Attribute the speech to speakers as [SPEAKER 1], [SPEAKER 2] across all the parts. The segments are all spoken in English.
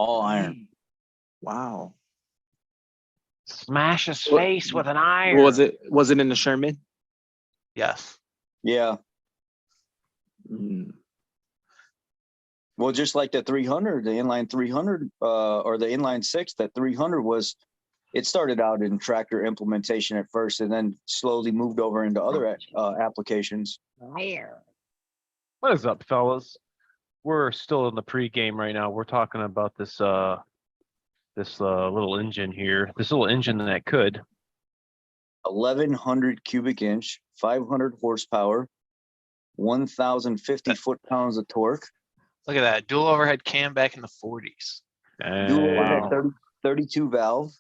[SPEAKER 1] All iron.
[SPEAKER 2] Wow.
[SPEAKER 3] Smash his
[SPEAKER 2] What-
[SPEAKER 3] face with an iron.
[SPEAKER 2] Was it in the Sherman?
[SPEAKER 4] Yes.
[SPEAKER 1] Yeah.
[SPEAKER 2] Mm.
[SPEAKER 1] Well, just like the 300, the inline 300, or the inline 6, that 300 was, it started out in tractor implementation at first and then slowly moved over into other applications.
[SPEAKER 3] What is up, fellas? We're still in the pre-game right now. We're talking about this little engine here. This little engine that could
[SPEAKER 1] 1,100 cubic inch, 500 horsepower, 1,050 foot-pounds of torque.
[SPEAKER 4] Look at that. Dual overhead cam back in the 40s.
[SPEAKER 1] Dual overhead
[SPEAKER 3] Wow.
[SPEAKER 1] 32 valve,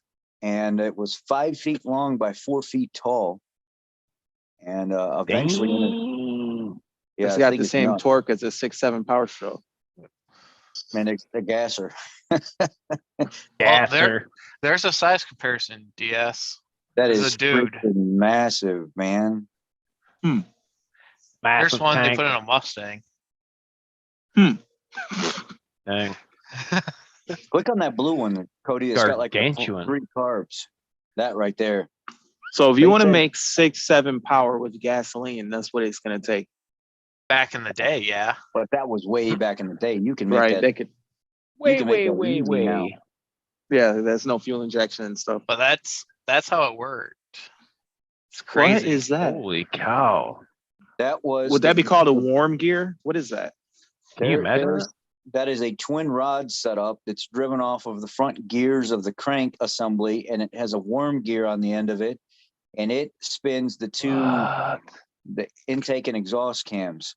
[SPEAKER 1] and it was 5 feet long by 4 feet tall. And eventually,
[SPEAKER 2] It's
[SPEAKER 1] I
[SPEAKER 2] got
[SPEAKER 1] think
[SPEAKER 2] the
[SPEAKER 1] it's
[SPEAKER 2] same
[SPEAKER 1] nuts.
[SPEAKER 2] torque as a 6.7 power stroke.
[SPEAKER 1] Man, it's the gasser.
[SPEAKER 3] Gasser.
[SPEAKER 4] There's a size comparison, DS.
[SPEAKER 1] That
[SPEAKER 4] There's
[SPEAKER 1] is
[SPEAKER 4] a dude.
[SPEAKER 1] freaking massive, man.
[SPEAKER 4] Here's
[SPEAKER 3] Massive
[SPEAKER 4] one
[SPEAKER 3] tank.
[SPEAKER 4] they put in a Mustang.
[SPEAKER 3] Dang.
[SPEAKER 1] Click on that blue one, Cody. It's got like
[SPEAKER 3] Gargantuan.
[SPEAKER 1] 3 carbs. That right there.
[SPEAKER 2] So if you
[SPEAKER 1] They
[SPEAKER 2] want to
[SPEAKER 1] said-
[SPEAKER 2] make 6.7 power with gasoline, that's what it's going to take.
[SPEAKER 4] Back in the day, yeah.
[SPEAKER 1] But that was way back in the day. You can make
[SPEAKER 2] Right?
[SPEAKER 1] that.
[SPEAKER 2] They could.
[SPEAKER 1] You can make that easy now.
[SPEAKER 2] Yeah, there's no fuel injection and stuff.
[SPEAKER 4] But that's how it worked. It's crazy.
[SPEAKER 2] What is that?
[SPEAKER 3] Holy cow.
[SPEAKER 1] That was.
[SPEAKER 2] Would that be called a warm gear? What is that?
[SPEAKER 3] Can you imagine
[SPEAKER 1] there's-
[SPEAKER 3] that?
[SPEAKER 1] That is a twin rod setup that's driven off of the front gears of the crank assembly, and it has a worm gear on the end of it, and it spins the the intake and exhaust cams.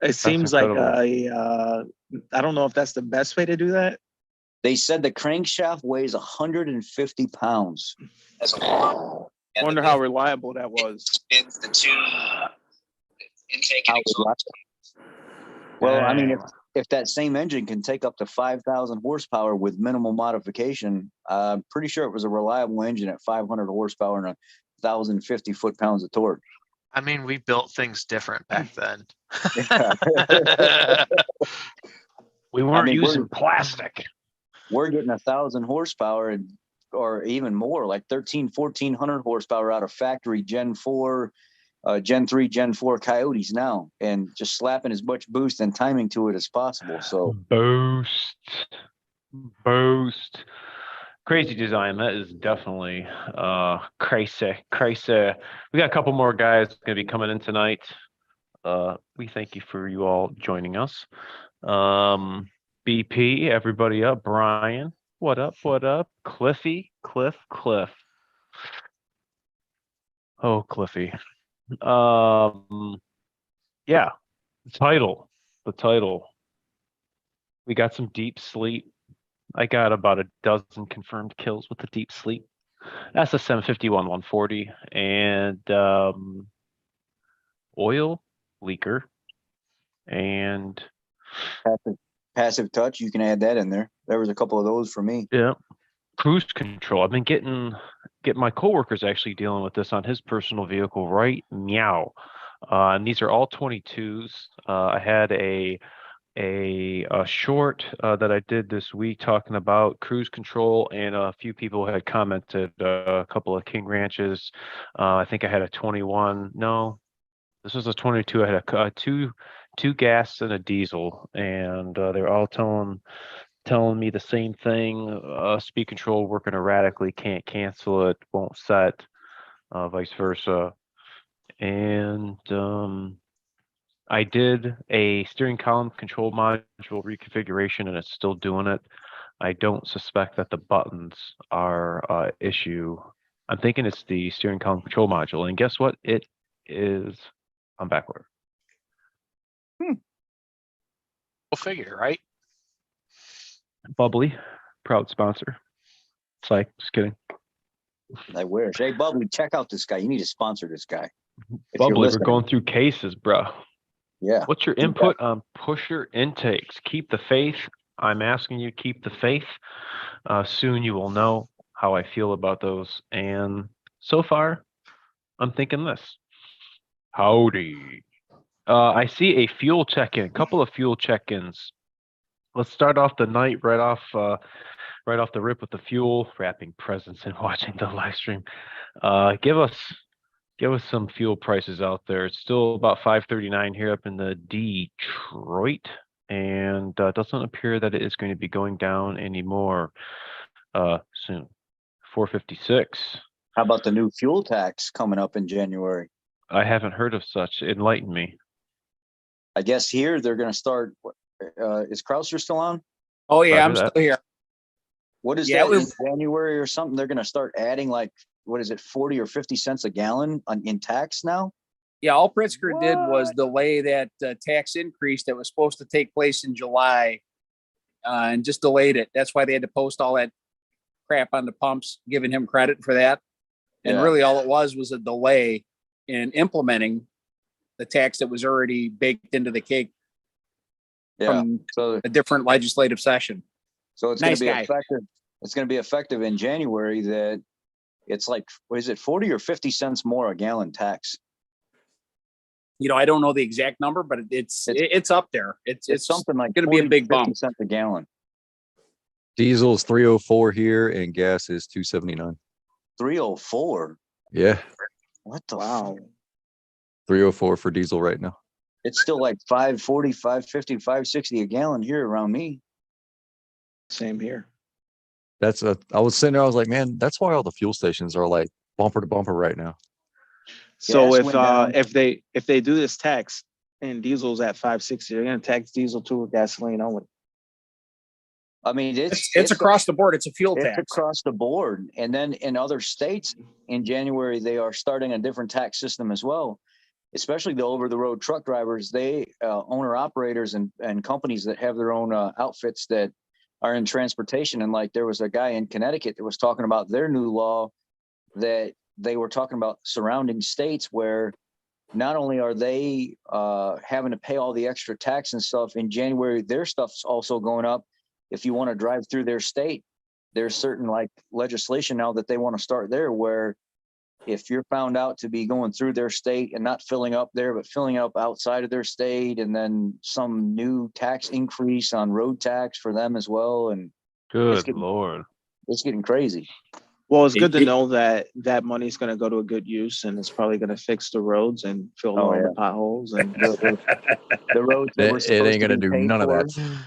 [SPEAKER 2] It seems like
[SPEAKER 3] incredible.
[SPEAKER 2] I don't know if that's the best way to do that.
[SPEAKER 1] They said the crankshaft weighs 150 pounds.
[SPEAKER 2] I wonder how reliable that was.
[SPEAKER 1] Spins the intake and exhaust. Well, I mean, if that same engine can take up to 5,000 horsepower with minimal modification, I'm pretty sure it was a reliable engine at 500 horsepower and 1,050 foot-pounds of torque.
[SPEAKER 4] I mean, we built things different back then.
[SPEAKER 3] We weren't
[SPEAKER 1] mean,
[SPEAKER 3] using plastic.
[SPEAKER 1] We're getting 1,000 horsepower or even more, like 1,400 horsepower out of factory Gen 4, Gen 3, Gen 4 Coyotes now, and just slapping as much boost and timing to it as possible. So
[SPEAKER 3] Boost. Crazy design. That is definitely crazy. We got a couple more guys going to be coming in tonight. We thank you for you all joining us. BP, everybody up. Brian, what up? Cliffy, Cliff. Oh, Cliffy. Yeah, the title. We got some deep sleep. I got about a dozen confirmed kills with the deep sleep. That's a 751 140 and oil leaker and
[SPEAKER 1] passive touch, you can add that in there. There was a couple of those for me.
[SPEAKER 3] yeah, cruise control. I've been getting my coworker's actually dealing with this on his personal vehicle right now. And these are all 22s. I had a short that I did this week talking about cruise control, and a few people had commented, a couple of King Ranches. I think I had a 21. No, this was a 22. I had a two gas and a diesel, and they're all telling me the same thing. Speed control working erratically, can't cancel it, won't set, vice versa. And I did a steering column control module reconfiguration, and it's still doing it. I don't suspect that the buttons are issue. I'm thinking it's the steering column control module, and guess what? It is on backward.
[SPEAKER 4] We'll figure, right?
[SPEAKER 3] Bubbly, proud sponsor. It's like, just kidding.
[SPEAKER 1] I wish. Hey, Bubbly, check out this guy. You need to sponsor this guy. If you're
[SPEAKER 3] Bubbly, we're
[SPEAKER 1] listening.
[SPEAKER 3] going through cases, bro.
[SPEAKER 1] Yeah.
[SPEAKER 3] What's your input on pusher intakes? Keep the faith. I'm asking you, keep the faith. Soon you will know how I feel about those. And so far, I'm thinking this. Howdy. I see a fuel check-in, a couple of fuel check-ins let's start off the night right off the rip with the fuel, wrapping presents and watching the live stream. Give us some fuel prices out there. It's still about 5.39 here up in the Detroit, and doesn't appear that it is going to be going down anymore soon. 4.56.
[SPEAKER 1] How about the new fuel tax coming up in January?
[SPEAKER 3] I haven't heard of such. Enlighten me.
[SPEAKER 1] I guess here they're going to start. Is Krauser still on?
[SPEAKER 2] Oh yeah, I'm
[SPEAKER 3] Roger that.
[SPEAKER 2] still here.
[SPEAKER 1] What is
[SPEAKER 2] Yeah,
[SPEAKER 1] that in January or something? They're going to start adding like, what is it, 40 or 50 cents a gallon in tax now?
[SPEAKER 2] Yeah, all Pritzker did was delay that tax increase that was supposed to take place in July, and just delayed it. That's why they had to post all that crap on the pumps, giving him credit for that. And
[SPEAKER 1] Yeah.
[SPEAKER 2] really, all it was a delay in implementing the tax that was already baked into the cake from
[SPEAKER 1] So
[SPEAKER 2] a different legislative session.
[SPEAKER 1] So it's
[SPEAKER 2] Nice
[SPEAKER 1] going to be
[SPEAKER 2] guy.
[SPEAKER 1] effective. It's going to be effective in January. That it's like, what is it, 40 or 50 cents more a gallon tax?
[SPEAKER 2] You know, I don't know the exact number, but it's up there. It's
[SPEAKER 1] something like
[SPEAKER 2] going to be a
[SPEAKER 1] 40
[SPEAKER 2] big
[SPEAKER 1] 50
[SPEAKER 2] bump.
[SPEAKER 1] cents a gallon.
[SPEAKER 5] Diesel is 304 here, and gas is 279.
[SPEAKER 1] 304.
[SPEAKER 5] Yeah,
[SPEAKER 1] What the?
[SPEAKER 2] Wow.
[SPEAKER 5] 304 for diesel right now.
[SPEAKER 1] It's still like 540, 550, 560 a gallon here around me.
[SPEAKER 2] Same here.
[SPEAKER 5] I was sitting there, I was like, man, that's why all the fuel stations are like bumper to bumper right now.
[SPEAKER 2] So
[SPEAKER 1] Gas went down.
[SPEAKER 2] if they do this tax and diesel's at 560, they're going to tax diesel too with gasoline only.
[SPEAKER 1] I mean,
[SPEAKER 2] It's across the board. It's a fuel
[SPEAKER 1] It's
[SPEAKER 2] tax.
[SPEAKER 1] across the board. And then in other states in January, they are starting a different tax system as well, especially the over-the-road truck drivers. They owner operators and companies that have their own outfits that are in transportation. And like there was a guy in Connecticut that was talking about their new law that they were talking about surrounding states where not only are they having to pay all the extra tax and stuff in January, their stuff's also going up. If you want to drive through their state, there's certain like legislation now that they want to start there where if you're found out to be going through their state and not filling up there, but filling up outside of their state, and then some new tax increase on road tax for them as well. And
[SPEAKER 3] Good Lord.
[SPEAKER 1] it's getting crazy.
[SPEAKER 2] Well, it's good to know that that money is going to go to a good use, and it's probably going to fix the roads and fill all the potholes and
[SPEAKER 1] The roads that were
[SPEAKER 5] It
[SPEAKER 1] supposed
[SPEAKER 5] ain't
[SPEAKER 1] to
[SPEAKER 5] going to
[SPEAKER 1] be
[SPEAKER 5] do
[SPEAKER 1] paid
[SPEAKER 5] none of
[SPEAKER 1] for,
[SPEAKER 5] that.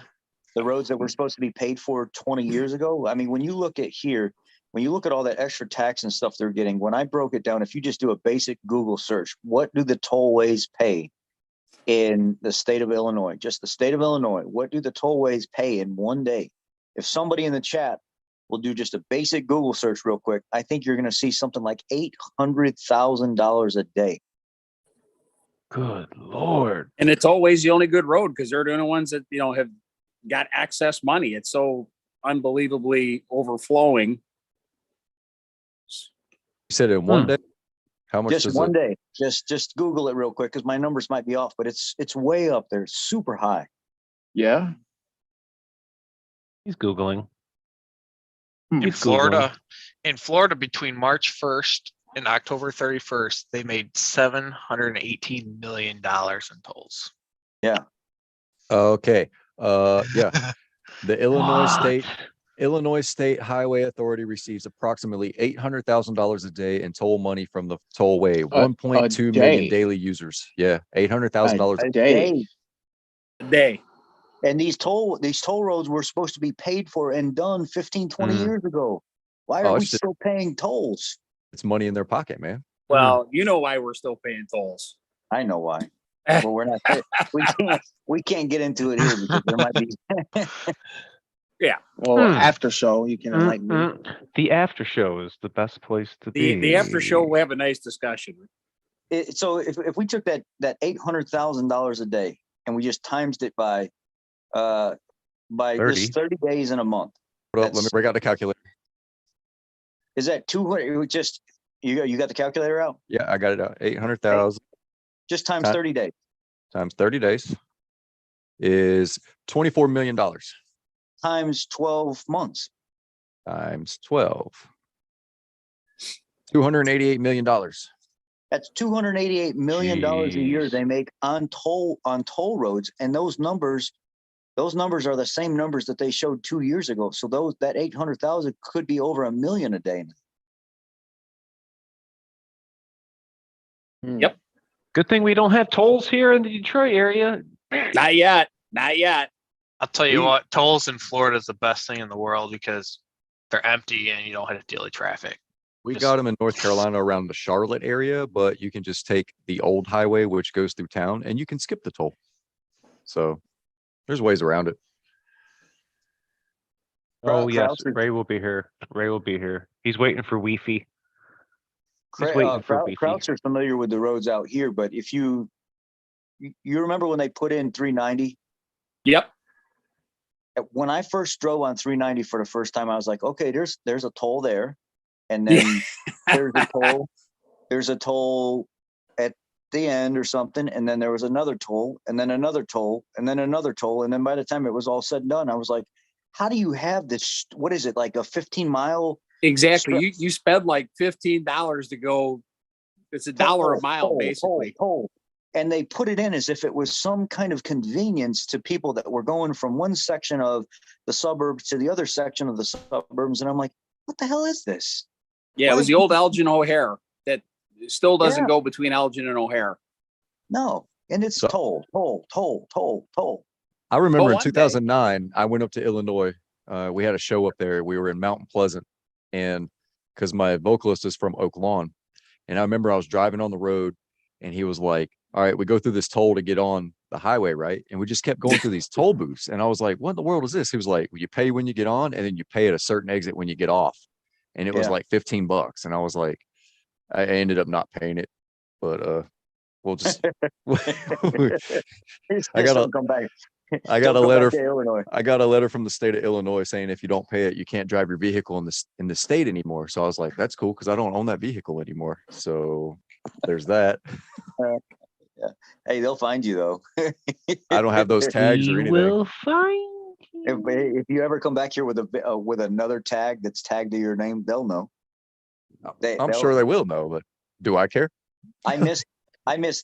[SPEAKER 1] the roads that were supposed to be paid for 20 years ago. I mean, when you look at here, when you look at all that extra tax and stuff they're getting, when I broke it down, if you just do a basic Google search, what do the tollways pay in the state of Illinois? Just the state of Illinois. What do the tollways pay in one day? If somebody in the chat will do just a basic Google search real quick, I think you're going to see something like $800,000 a day.
[SPEAKER 3] Good Lord.
[SPEAKER 2] and it's always the only good road because they're the only ones that have got excess money. It's so unbelievably overflowing.
[SPEAKER 5] You said in one day? How much
[SPEAKER 1] Just
[SPEAKER 5] does
[SPEAKER 1] one
[SPEAKER 5] it?
[SPEAKER 1] day. Just Google it real quick because my numbers might be off, but it's way up there. It's super high.
[SPEAKER 2] Yeah.
[SPEAKER 3] He's Googling.
[SPEAKER 4] In
[SPEAKER 3] He's
[SPEAKER 4] Florida, between March 1st and October 31st, they made $718 million in tolls.
[SPEAKER 1] Yeah.
[SPEAKER 5] Okay. Yeah. The
[SPEAKER 3] What?
[SPEAKER 5] Illinois State Highway Authority receives approximately $800,000 a day in toll money from the tollway. 1.2 million daily users. Yeah, $800,000
[SPEAKER 1] A day.
[SPEAKER 2] A day.
[SPEAKER 1] And these toll roads were supposed to be paid for and done 15, 20 years ago. Why are we still paying tolls?
[SPEAKER 5] It's money in their pocket, man.
[SPEAKER 2] Well, you know why we're still paying tolls.
[SPEAKER 1] I know why. Well, we're not. We can't get into it here because there might be.
[SPEAKER 2] Yeah. Well, after show, you can enlighten me.
[SPEAKER 3] The after show is the best place to be.
[SPEAKER 2] The after show, we have a nice discussion.
[SPEAKER 1] So if we took that $800,000 a day and we just times it by 30. Just 30 days in a month.
[SPEAKER 5] Hold up, let me break out the calculator.
[SPEAKER 1] Is that 200? Just you got the calculator out?
[SPEAKER 5] Yeah, I got it out. 800,000
[SPEAKER 1] just times 30 days.
[SPEAKER 5] Times 30 days is $24 million.
[SPEAKER 1] Times 12 months.
[SPEAKER 5] Times 12. $288 million.
[SPEAKER 1] That's $288 million a year they make on toll roads. And those numbers, those numbers are the same numbers that they showed 2 years ago. So that 800,000 could be over 1 million a day.
[SPEAKER 2] Yep.
[SPEAKER 3] Good thing we don't have tolls here in the Detroit area.
[SPEAKER 2] Not yet. Not yet.
[SPEAKER 4] I'll tell you what, tolls in Florida is the best thing in the world because they're empty and you don't have daily traffic.
[SPEAKER 5] We got them in North Carolina around the Charlotte area, but you can just take the old highway, which goes through town, and you can skip the toll. So there's ways around it.
[SPEAKER 3] Oh, yes. Ray will be here. Ray will be here. He's waiting for Wi-Fi.
[SPEAKER 1] Krauts are familiar with the roads out here, but if you remember when they put in 390?
[SPEAKER 2] Yep.
[SPEAKER 1] When I first drove on 390 for the first time, I was like, okay, there's a toll there. And then there's a toll at the end or something. And then there was another toll, and then another toll, and then another toll. And then by the time it was all said and done, I was like, how do you have this? What is it, like a 15-mile?
[SPEAKER 2] Exactly. You spend like $15 to go. It's $1 a mile, basically.
[SPEAKER 1] Toll. And they put it in as if it was some kind of convenience to people that were going from one section of the suburbs to the other section of the suburbs. And I'm like, what the hell is this?
[SPEAKER 2] Yeah, it was the old Elgin O'Hare that still doesn't go between Elgin and O'Hare.
[SPEAKER 1] No. And it's toll.
[SPEAKER 5] I remember in 2009, I went up to Illinois. We had a show up there. We were in Mountain Pleasant, and because my vocalist is from Oak Lawn, and I remember I was driving on the road, and he was like, all right, we go through this toll to get on the highway, right? And we just kept going through these toll booths. And I was like, what in the world is this? He was like, well, you pay when you get on, and then you pay at a certain exit when you get off. And it was like $15. And I was like, I ended up not paying it, but we'll just I got a letter from the state of Illinois saying if you don't pay it, you can't drive your vehicle in the state anymore. So I was like, that's cool, because I don't own that vehicle anymore. So there's that.
[SPEAKER 1] Yeah. Hey, they'll find you though.
[SPEAKER 5] I don't have those tags or anything.
[SPEAKER 3] Will find you.
[SPEAKER 1] If you ever come back here with another tag that's tagged to your name, they'll know.
[SPEAKER 5] I'm sure they will know, but do I care?
[SPEAKER 1] I missed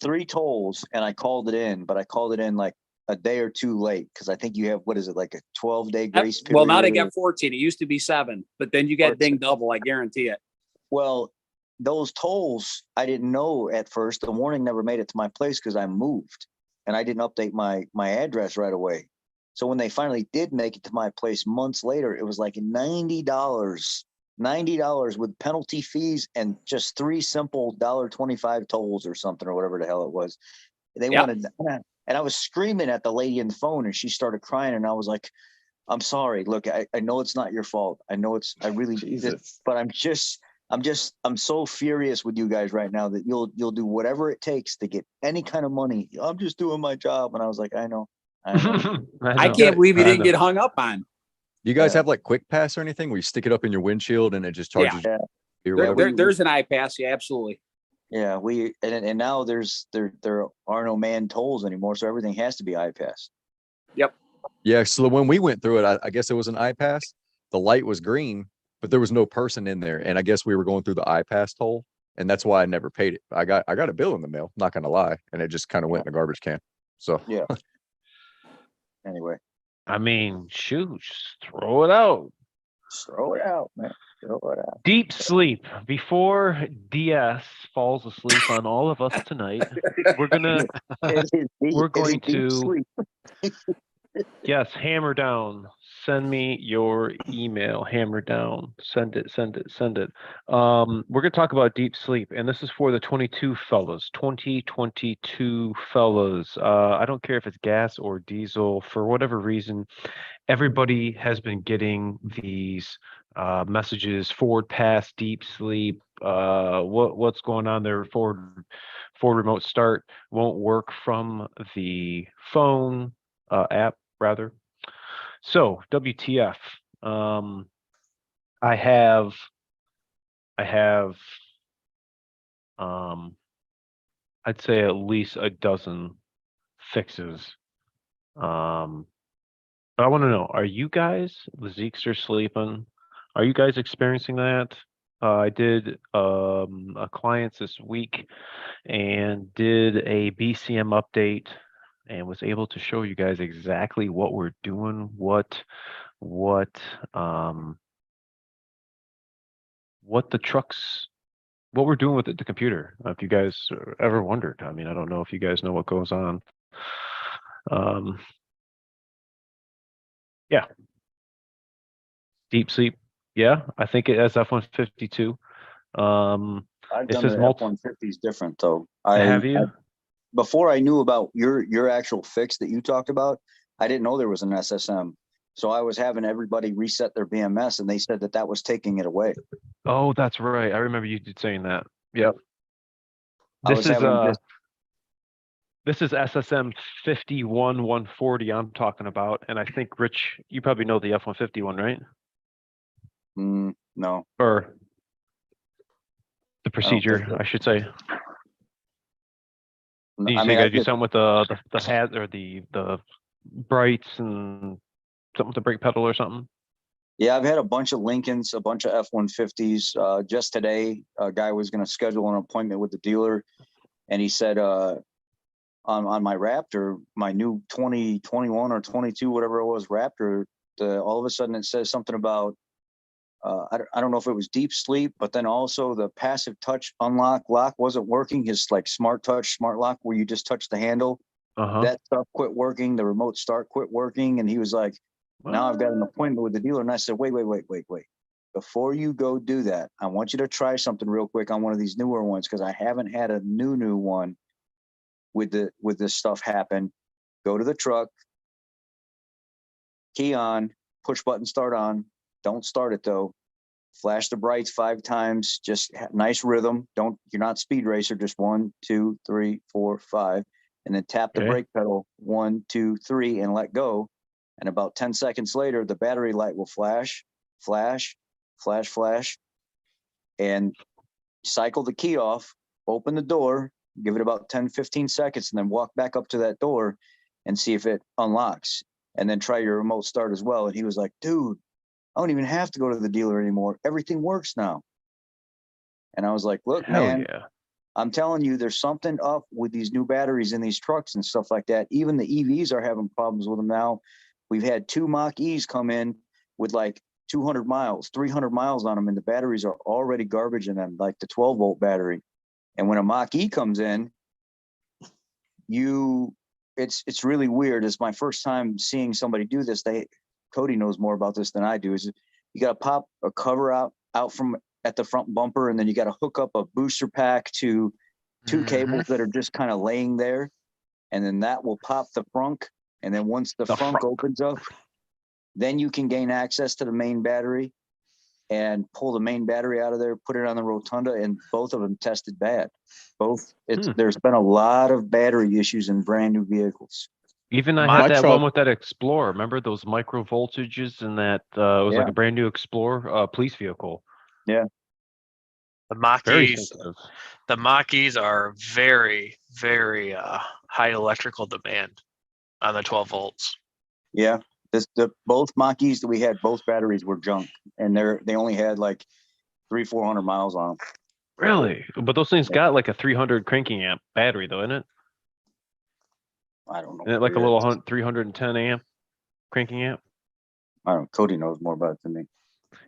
[SPEAKER 1] 3 tolls and I called it in, but I called it in like a day or 2 late because I think you have, what is it, like a 12-day grace period?
[SPEAKER 2] Well, now they got 14. It used to be 7, but then you got ding double. I guarantee it.
[SPEAKER 1] Well, those tolls, I didn't know at first. The warning never made it to my place because I moved and I didn't update my address right away. So when they finally did make it to my place months later, it was like $90 with penalty fees and just 3 simple $1.25 tolls or something or whatever the hell it was. They wanted, and I was screaming at the lady in the phone and she started crying and I was like, I'm sorry. Look, I know it's not your fault. I know I really, but I'm so furious with you guys right now that you'll do whatever it takes to get any kind of money. I'm just doing my job. And I was like, I know.
[SPEAKER 2] I can't believe you didn't get hung up on.
[SPEAKER 5] You guys have like Quick Pass or anything where you stick it up in your windshield and it just charges you?
[SPEAKER 2] There's an iPass. Yeah, absolutely.
[SPEAKER 1] Yeah, and now there are no manned tolls anymore, so everything has to be iPass.
[SPEAKER 2] Yep.
[SPEAKER 5] Yeah, so when we went through it, I guess it was an iPass. The light was green, but there was no person in there, and I guess we were going through the iPass toll, and that's why I never paid it. I got a bill in the mail, not gonna lie, and it just kind of went in the garbage can. So
[SPEAKER 1] yeah. Anyway,
[SPEAKER 3] I mean, shoot, just throw it out.
[SPEAKER 1] Just throw it out, man. Throw it out.
[SPEAKER 3] Deep sleep before DS falls asleep on all of us tonight. We're going to yes, hammer down. Send me your email. Hammer down. Send it. We're going to talk about deep sleep, and this is for the 2022 fellas. I don't care if it's gas or diesel. For whatever reason, everybody has been getting these messages: forward pass, deep sleep. What's going on there? Forward remote start won't work from the phone app, rather. So WTF? I have I'd say at least a dozen fixes. But I want to know, are you guys, the Zeeks are sleeping? Are you guys experiencing that? I did a clients this week and did a BCM update and was able to show you guys exactly what we're doing, what the trucks, what we're doing with the computer. If you guys ever wondered, I mean, I don't know if you guys know what goes on. Yeah. Deep sleep. Yeah, I think it has F-152.
[SPEAKER 1] I've
[SPEAKER 3] It
[SPEAKER 1] done
[SPEAKER 3] says
[SPEAKER 1] the
[SPEAKER 3] multi.
[SPEAKER 1] F-150s different though.
[SPEAKER 3] Have you?
[SPEAKER 1] Before I knew about your actual fix that you talked about, I didn't know there was an SSM. So I was having everybody reset their BMS, and they said that that was taking it away.
[SPEAKER 3] Oh, that's right. I remember you did saying that. Yep.
[SPEAKER 1] I was having just
[SPEAKER 3] This is SSM 51-140 I'm talking about, and I think Rich, you probably know the F-150 one, right?
[SPEAKER 1] no.
[SPEAKER 3] Or the
[SPEAKER 1] I don't think
[SPEAKER 3] procedure,
[SPEAKER 1] so.
[SPEAKER 3] I should say. Did you
[SPEAKER 1] I
[SPEAKER 3] say
[SPEAKER 1] mean,
[SPEAKER 3] you
[SPEAKER 1] I
[SPEAKER 3] gotta do
[SPEAKER 1] just,
[SPEAKER 3] something with the hat or the brights and something with the brake pedal or something?
[SPEAKER 1] yeah, I've had a bunch of Lincolns, a bunch of F-150s. Just today, a guy was going to schedule an appointment with the dealer, and he said, on my Raptor, my new 2021 or 22, whatever it was, Raptor, all of a sudden it says something about, I don't know if it was deep sleep, but then also the passive touch unlock lock wasn't working. His like smart touch, smart lock, where you just touch the handle, that stuff quit working. The remote start quit working. And he was like, now I've got an appointment with the dealer. And I said, wait. Before you go do that, I want you to try something real quick on one of these newer ones, because I haven't had a new one with this stuff happen. Go to the truck, key on, push button start on. Don't start it though. Flash the brights 5 times, just nice rhythm. You're not speed racer, just 1, 2, 3, 4, 5. And then tap the brake pedal 1, 2, 3 and let go. And about 10 seconds later, the battery light will flash, flash, flash, flash. And cycle the key off, open the door, give it about 10, 15 seconds, and then walk back up to that door and see if it unlocks. And then try your remote start as well. And he was like, dude, I don't even have to go to the dealer anymore. Everything works now. And I was like, look, man, I'm telling you, there's something up with these new batteries in these trucks and stuff like that. Even the EVs are having problems with them now. We've had 2 Mach-E's come in with like 200 miles, 300 miles on them, and the batteries are already garbage in them, like the 12-volt battery. And when a Mach-E comes in, it's really weird. It's my first time seeing somebody do this. Cody knows more about this than I do. Is you got to pop a cover out from at the front bumper, and then you got to hook up a booster pack to 2 cables that are just kind of laying there, and then that will pop the frunk. And then once the frunk opens up, then you can gain access to the main battery and pull the main battery out of there, put it on the rotunda, and both of them tested bad. There's been a lot of battery issues in brand new vehicles.
[SPEAKER 3] Even I had that one with that Explorer. Remember those micro voltages and that it was like a brand new Explorer police vehicle.
[SPEAKER 1] Yeah.
[SPEAKER 4] The Mach-E's are very, very high electrical demand on the 12 volts.
[SPEAKER 1] Yeah. Both Mach-E's that we had, both batteries were junk, and they only had like 300-400 miles on them.
[SPEAKER 3] Really? But those things got like a 300 cranking amp battery though, isn't it?
[SPEAKER 1] I don't know.
[SPEAKER 3] Isn't it like a little 310 amp cranking amp?
[SPEAKER 1] I don't know. Cody knows more about it than me.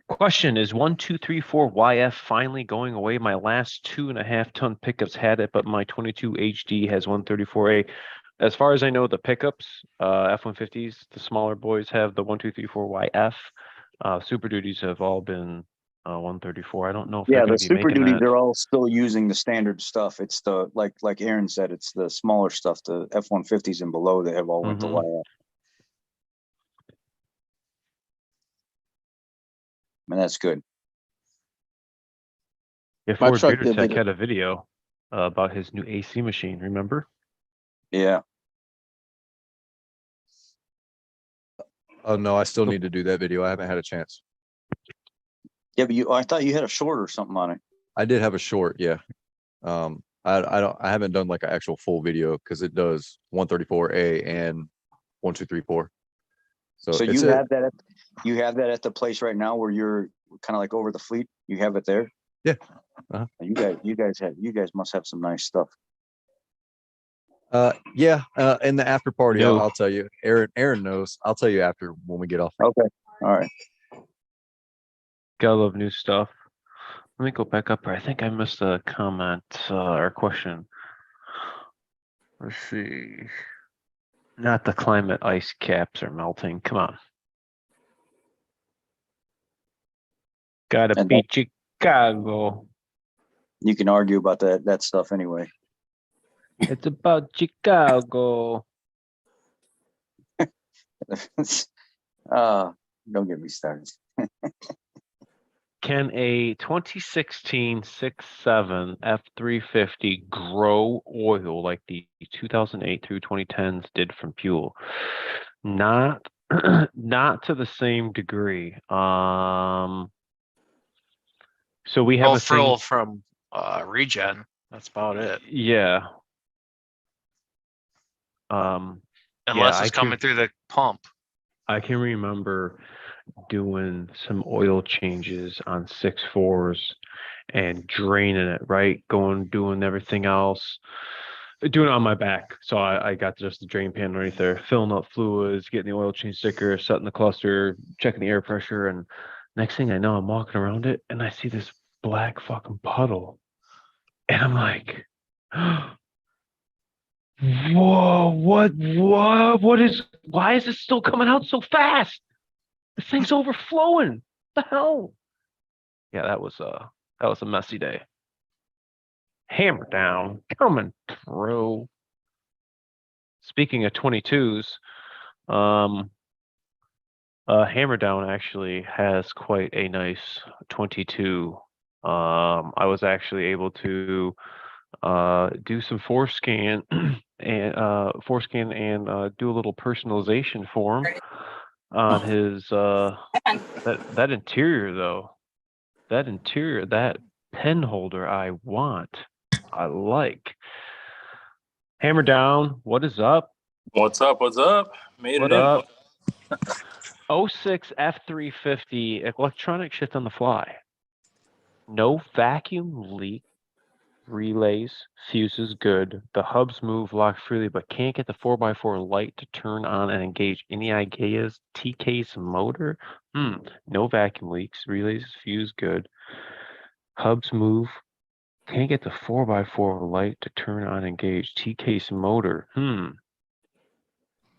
[SPEAKER 3] Question: is 1234YF finally going away? My last 2.5-ton pickups had it, but my 22 HD has 134A. As far as I know, the pickups, F-150s, the smaller boys have the 1234YF. Superdutys have all been 134. I don't know if they're going to be making that.
[SPEAKER 1] Superdutys are all still using the standard stuff. It's the like Aaron said, it's the smaller stuff, the F-150s and below that have all went to YF. And that's good.
[SPEAKER 3] Yeah, Ford Bearded Tech had a video about his new AC machine. Remember?
[SPEAKER 1] Yeah.
[SPEAKER 5] Oh no, I still need to do that video. I haven't had a chance.
[SPEAKER 1] Yeah, but I thought you had a short or something on it.
[SPEAKER 5] I did have a short, yeah. I haven't done like an actual full video because it does 134A and 1234. So
[SPEAKER 1] you have that at the place right now where you're kind of like over the fleet. You have it there.
[SPEAKER 5] Yeah.
[SPEAKER 1] You guys must have some nice stuff.
[SPEAKER 5] Yeah. In the after party,
[SPEAKER 3] No.
[SPEAKER 5] I'll tell you. Aaron knows. I'll tell you after when we get off.
[SPEAKER 1] Okay. All right.
[SPEAKER 3] Gotta love new stuff. Let me go back up here. I think I missed a comment or question. Let's see. Not the climate ice caps are melting. Come on. Gotta
[SPEAKER 1] And
[SPEAKER 3] beat Chicago.
[SPEAKER 1] you can argue about that stuff anyway.
[SPEAKER 3] It's about Chicago.
[SPEAKER 1] Don't get me started.
[SPEAKER 3] Can a 2016 6.7 F350 grow oil like the 2008 through 2010s did from fuel? Not not to the same degree. So we have a
[SPEAKER 4] frill
[SPEAKER 3] thing.
[SPEAKER 4] from regen. That's about it.
[SPEAKER 3] Yeah. Yeah,
[SPEAKER 4] Unless it's coming through the pump.
[SPEAKER 3] I can remember doing some oil changes on 6.4s and draining it, right? Doing everything else, doing it on my back. So I got just the drain pan right there, filling up fluids, getting the oil change sticker, setting the cluster, checking the air pressure. And next thing I know, I'm walking around it and I see this black fucking puddle. And I'm like, whoa, why is it still coming out so fast? This thing's overflowing. What the hell? Yeah, that was a messy day. Hammer down, coming through. Speaking of 22s, Hammer Down actually has quite a nice 22. I was actually able to do some forescan and do a little personalization for him on his that interior though. That interior, that pen holder I want. I like. Hammer Down, what is up?
[SPEAKER 6] What's up? What's up? Made
[SPEAKER 3] What
[SPEAKER 6] it
[SPEAKER 3] up? 06 F350 electronic shift on the fly. No vacuum leak. Relays, fuses good. The hubs move, lock freely, but can't get the 4x4 light to turn on and engage any ideas. TK's motor? No vacuum leaks. Relays, fuse good. Hubs move. Can't get the 4x4 light to turn on and engage. TK's motor.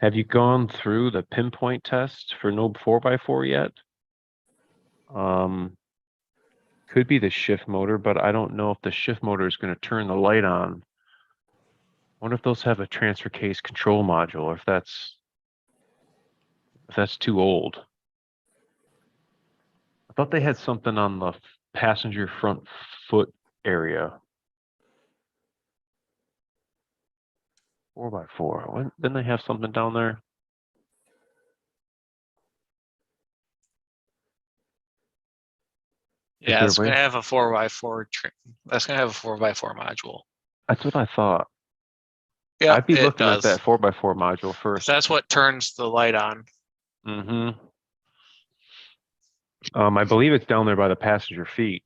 [SPEAKER 3] Have you gone through the pinpoint test for no 4x4 yet? Could be the shift motor, but I don't know if the shift motor is going to turn the light on. I wonder if those have a transfer case control module, or if that's too old. I thought they had something on the passenger front foot area. 4x4. Didn't they have something down there?
[SPEAKER 4] Yeah, it's gonna have a 4x4. That's gonna have a 4x4 module.
[SPEAKER 3] That's what I thought.
[SPEAKER 4] Yeah,
[SPEAKER 3] I'd be
[SPEAKER 4] it
[SPEAKER 3] looking
[SPEAKER 4] does.
[SPEAKER 3] at that 4x4 module first.
[SPEAKER 4] That's what turns the light on.
[SPEAKER 3] I believe it's down there by the passenger feet.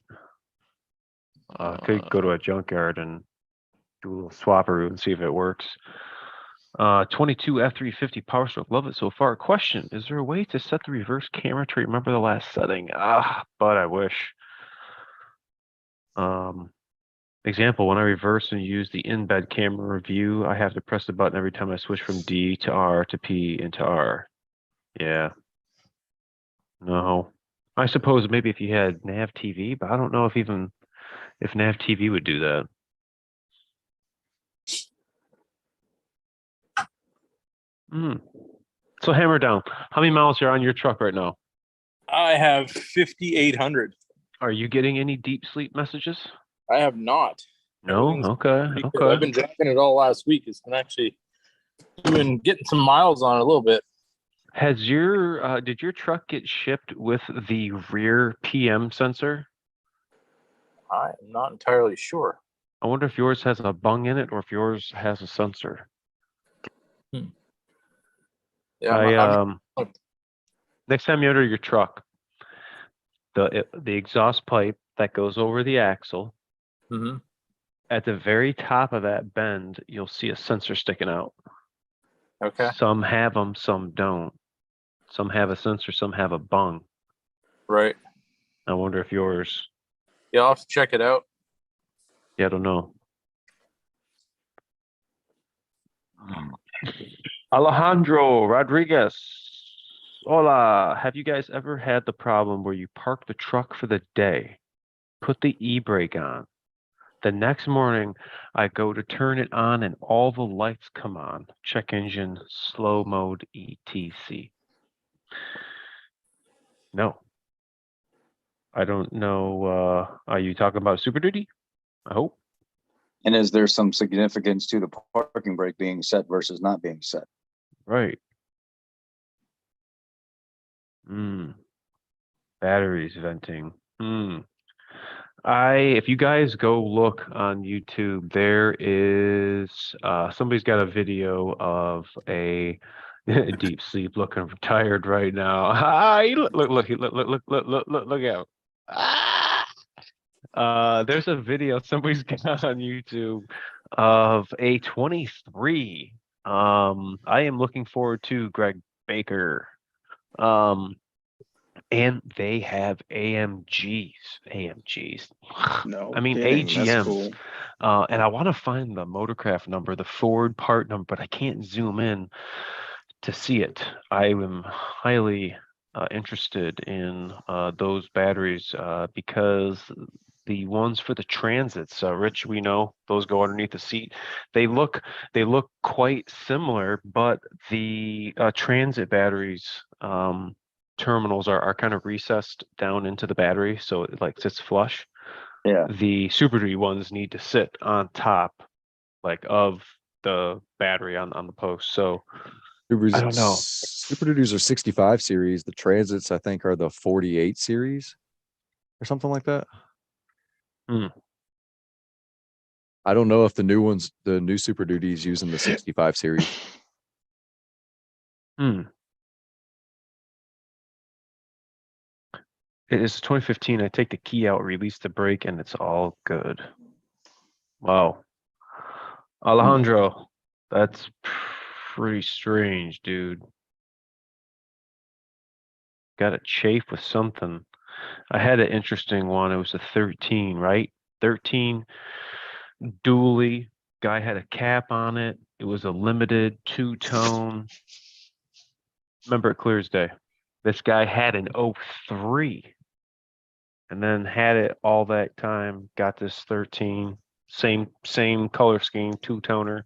[SPEAKER 3] Could go to a junkyard and do a little swapperoo and see if it works. 22 F350 Power Stroke. Love it so far. Question: is there a way to set the reverse camera to remember the last setting? But I wish. Example: when I reverse and use the in-bed camera view, I have to press the button every time I switch from D to R to P into R. Yeah. No. I suppose maybe if you had nav TV, but I don't know if nav TV would do that. So Hammer Down, how many miles are on your truck right now?
[SPEAKER 6] I have 5,800.
[SPEAKER 3] Are you getting any deep sleep messages?
[SPEAKER 6] I have not.
[SPEAKER 3] No? Okay.
[SPEAKER 6] I've been driving it all last week. It's been actually getting some miles on it a little bit.
[SPEAKER 3] Did your truck get shipped with the rear PM sensor?
[SPEAKER 6] I'm not entirely sure.
[SPEAKER 3] I wonder if yours has a bung in it or if yours has a sensor.
[SPEAKER 6] Yeah,
[SPEAKER 3] next time you enter your truck, the exhaust pipe that goes over the axle at the very top of that bend, you'll see a sensor sticking out.
[SPEAKER 6] Okay.
[SPEAKER 3] Some have them, some don't. Some have a sensor, some have a bung.
[SPEAKER 6] Right.
[SPEAKER 3] I wonder if yours.
[SPEAKER 6] Yeah, I'll have to check it out.
[SPEAKER 3] Yeah, I don't know. Alejandro Rodriguez. Hola. Have you guys ever had the problem where you park the truck for the day, put the e-brake on? The next morning, I go to turn it on and all the lights come on. Check engine, slow mode, etc. No. I don't know. Are you talking about Super Duty? I hope.
[SPEAKER 1] And is there some significance to the parking brake being set versus not being set?
[SPEAKER 3] Right. Batteries venting. If you guys go look on YouTube, there is somebody's got a video of a deep sleep looking tired right now. Hi, look out. There's a video somebody's got on YouTube of a 23. I am looking forward to Greg Baker. And they have AMGs.
[SPEAKER 7] No,
[SPEAKER 3] I mean
[SPEAKER 7] kidding. That's
[SPEAKER 3] AGMs.
[SPEAKER 7] cool.
[SPEAKER 3] And I want to find the motorcraft number, the Ford part number, but I can't zoom in to see it. I am highly interested in those batteries because the ones for the transits, Rich, we know those go underneath the seat. They look quite similar, but the transit batteries terminals are kind of recessed down into the battery, so it like sits flush.
[SPEAKER 1] Yeah.
[SPEAKER 3] The Super Duty ones need to sit on top, like of the battery on the post. So I don't know.
[SPEAKER 5] Super Duties are 65 series. The Transits, I think, are the 48 series or something like that. I don't know if the new Super Duties using the 65 series.
[SPEAKER 3] It is 2015. I take the key out, release the brake, and it's all good. Wow. Alejandro, that's pretty strange, dude. Got a chafe with something. I had an interesting one. It was a 13, right? 13 dually. Guy had a cap on it. It was a limited two-tone. Remember it clear as day. This guy had an 03 and then had it all that time. Got this 13, same color scheme, two-toner.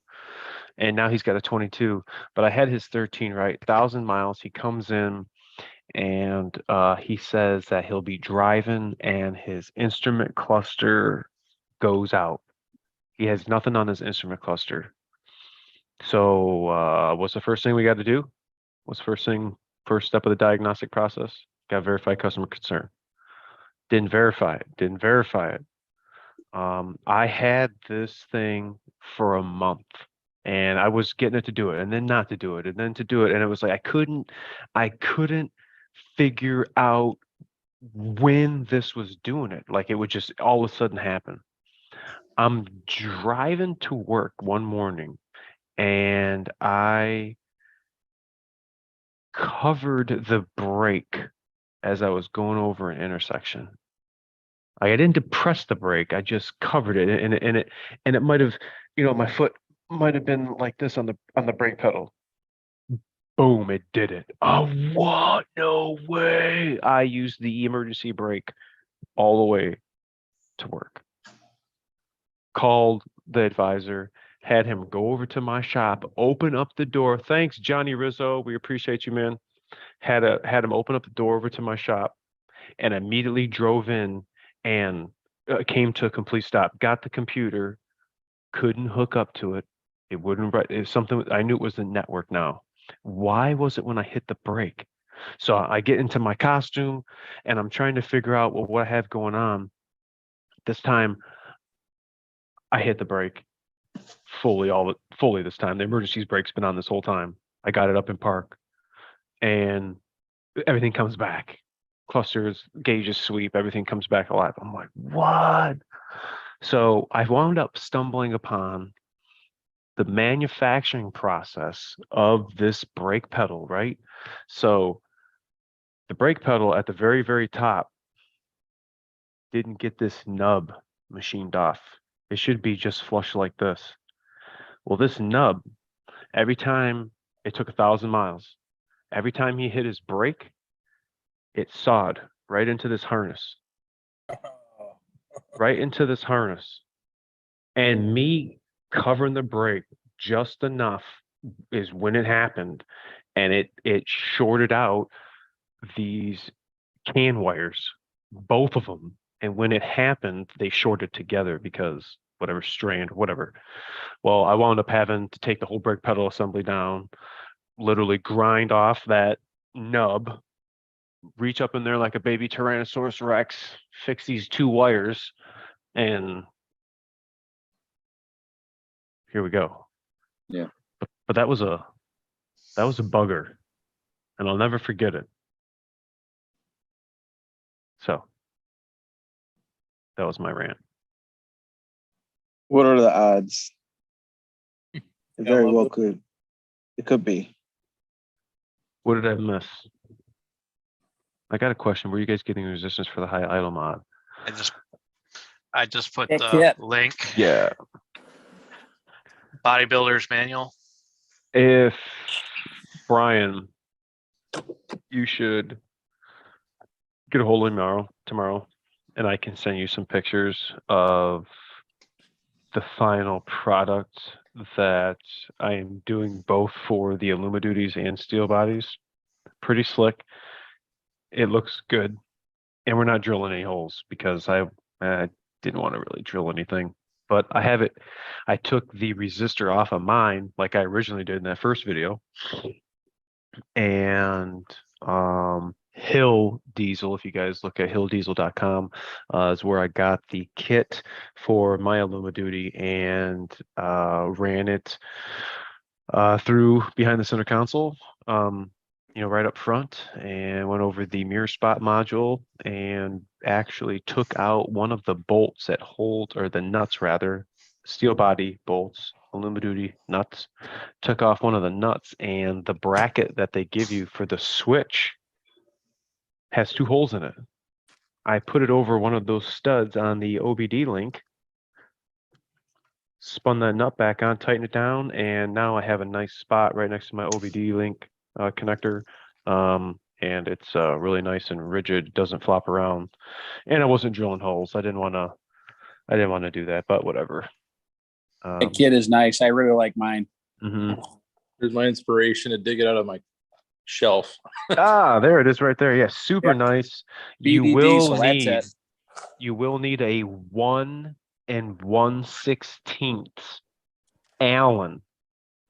[SPEAKER 3] And now he's got a 22. But I had his 13 right, 1,000 miles. He comes in and he says that he'll be driving and his instrument cluster goes out. He has nothing on his instrument cluster. So what's the first thing we got to do? What's first step of the diagnostic process? Got to verify customer concern. Didn't verify it. I had this thing for a month and I was getting it to do it and then not to do it and then to do it. And it was like, I couldn't figure out when this was doing it. Like it would just all of a sudden happen. I'm driving to work one morning and I covered the brake as I was going over an intersection. I didn't depress the brake. I just covered it, and it might have, my foot might have been like this on the brake pedal. Boom! It did it. Oh, what? No way! I used the emergency brake all the way to work. Called the advisor, had him go over to my shop, open up the door. Thanks, Johnny Rizzo. We appreciate you, man. Had him open up the door over to my shop, and immediately drove in and came to a complete stop. Got the computer, couldn't hook up to it. It wouldn't write. It's something I knew it was the network now. Why was it when I hit the brake? So I get into my costume and I'm trying to figure out what I have going on. This time I hit the brake fully this time. The emergency brake's been on this whole time. I got it up in park and everything comes back. Clusters, gauges sweep, everything comes back alive. I'm like, what? So I wound up stumbling upon the manufacturing process of this brake pedal, right? So the brake pedal at the very, very top didn't get this nub machined off. It should be just flush like this. Well, this nub, every time it took 1,000 miles, every time he hit his brake, it sawed right into this harness, right into this harness. And me covering the brake just enough is when it happened, and it shorted out these can wires, both of them. And when it happened, they shorted together because whatever strand, whatever. Well, I wound up having to take the whole brake pedal assembly down, literally grind off that nub, reach up in there like a baby Tyrannosaurus Rex, fix these two wires, and here we go.
[SPEAKER 1] Yeah.
[SPEAKER 3] But that was a bugger, and I'll never forget it. So that was my rant.
[SPEAKER 7] What are the odds? It very
[SPEAKER 6] love
[SPEAKER 7] well
[SPEAKER 6] it.
[SPEAKER 7] could. It could be.
[SPEAKER 3] What did I miss? I got a question. Were you guys getting resistance for the high idle mod?
[SPEAKER 4] I just put
[SPEAKER 2] Heck
[SPEAKER 4] the
[SPEAKER 2] yeah.
[SPEAKER 4] link.
[SPEAKER 3] Yeah.
[SPEAKER 4] Bodybuilder's manual.
[SPEAKER 3] If Brian, you should get a hold of me tomorrow, and I can send you some pictures of the final product that I am doing both for the Superdutys and steel bodies. Pretty slick. It looks good, and we're not drilling any holes because I didn't want to really drill anything. But I have it. I took the resistor off of mine like I originally did in that first video, and Hill Diesel, if you guys look at hilldiesel.com, is where I got the kit for my Superdutys and ran it through behind the center console, right up front, and went over the mirror spot module and actually took out one of the bolts that hold, or the nuts rather, steel body bolts, Superdutys nuts, took off one of the nuts, and the bracket that they give you for the switch has 2 holes in it. I put it over one of those studs on the OBD link, spun that nut back on, tightened it down, and now I have a nice spot right next to my OBD link connector. And it's really nice and rigid, doesn't flop around. And I wasn't drilling holes. I didn't want to do that, but whatever.
[SPEAKER 2] That kit is nice. I really like mine.
[SPEAKER 3] Mm-hmm.
[SPEAKER 6] Here's my inspiration to dig it out of my shelf.
[SPEAKER 3] There it is right there. Yeah, super nice. You
[SPEAKER 2] BD
[SPEAKER 3] will
[SPEAKER 2] diesel, that's
[SPEAKER 3] need
[SPEAKER 2] it.
[SPEAKER 3] you will need a 1 1/16 Allen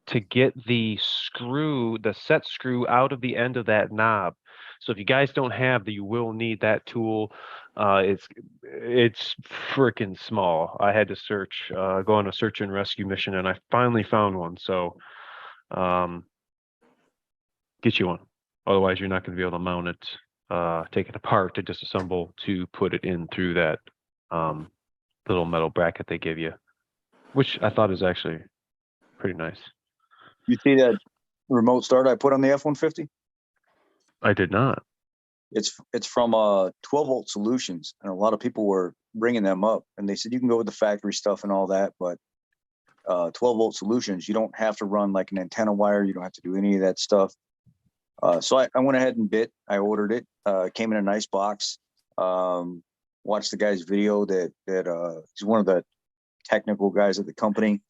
[SPEAKER 3] to get the set screw out of the end of that knob. So if you guys don't have that, you will need that tool. It's freaking small. I had to search, go on a search and rescue mission, and I finally found one. So get you one. Otherwise, you're not going to be able to mount it, take it apart to disassemble to put it in through that little metal bracket they give you, which I thought is actually pretty nice.
[SPEAKER 1] You see that remote start I put on the F-150?
[SPEAKER 3] I did not.
[SPEAKER 1] It's from 12-volt solutions, and a lot of people were bringing them up, and they said you can go with the factory stuff and all that, but 12-volt solutions, you don't have to run like an antenna wire. You don't have to do any of that stuff. So I went ahead and bit. I ordered it. Came in a nice box. Watched the guy's video that he's one of the technical guys at the company,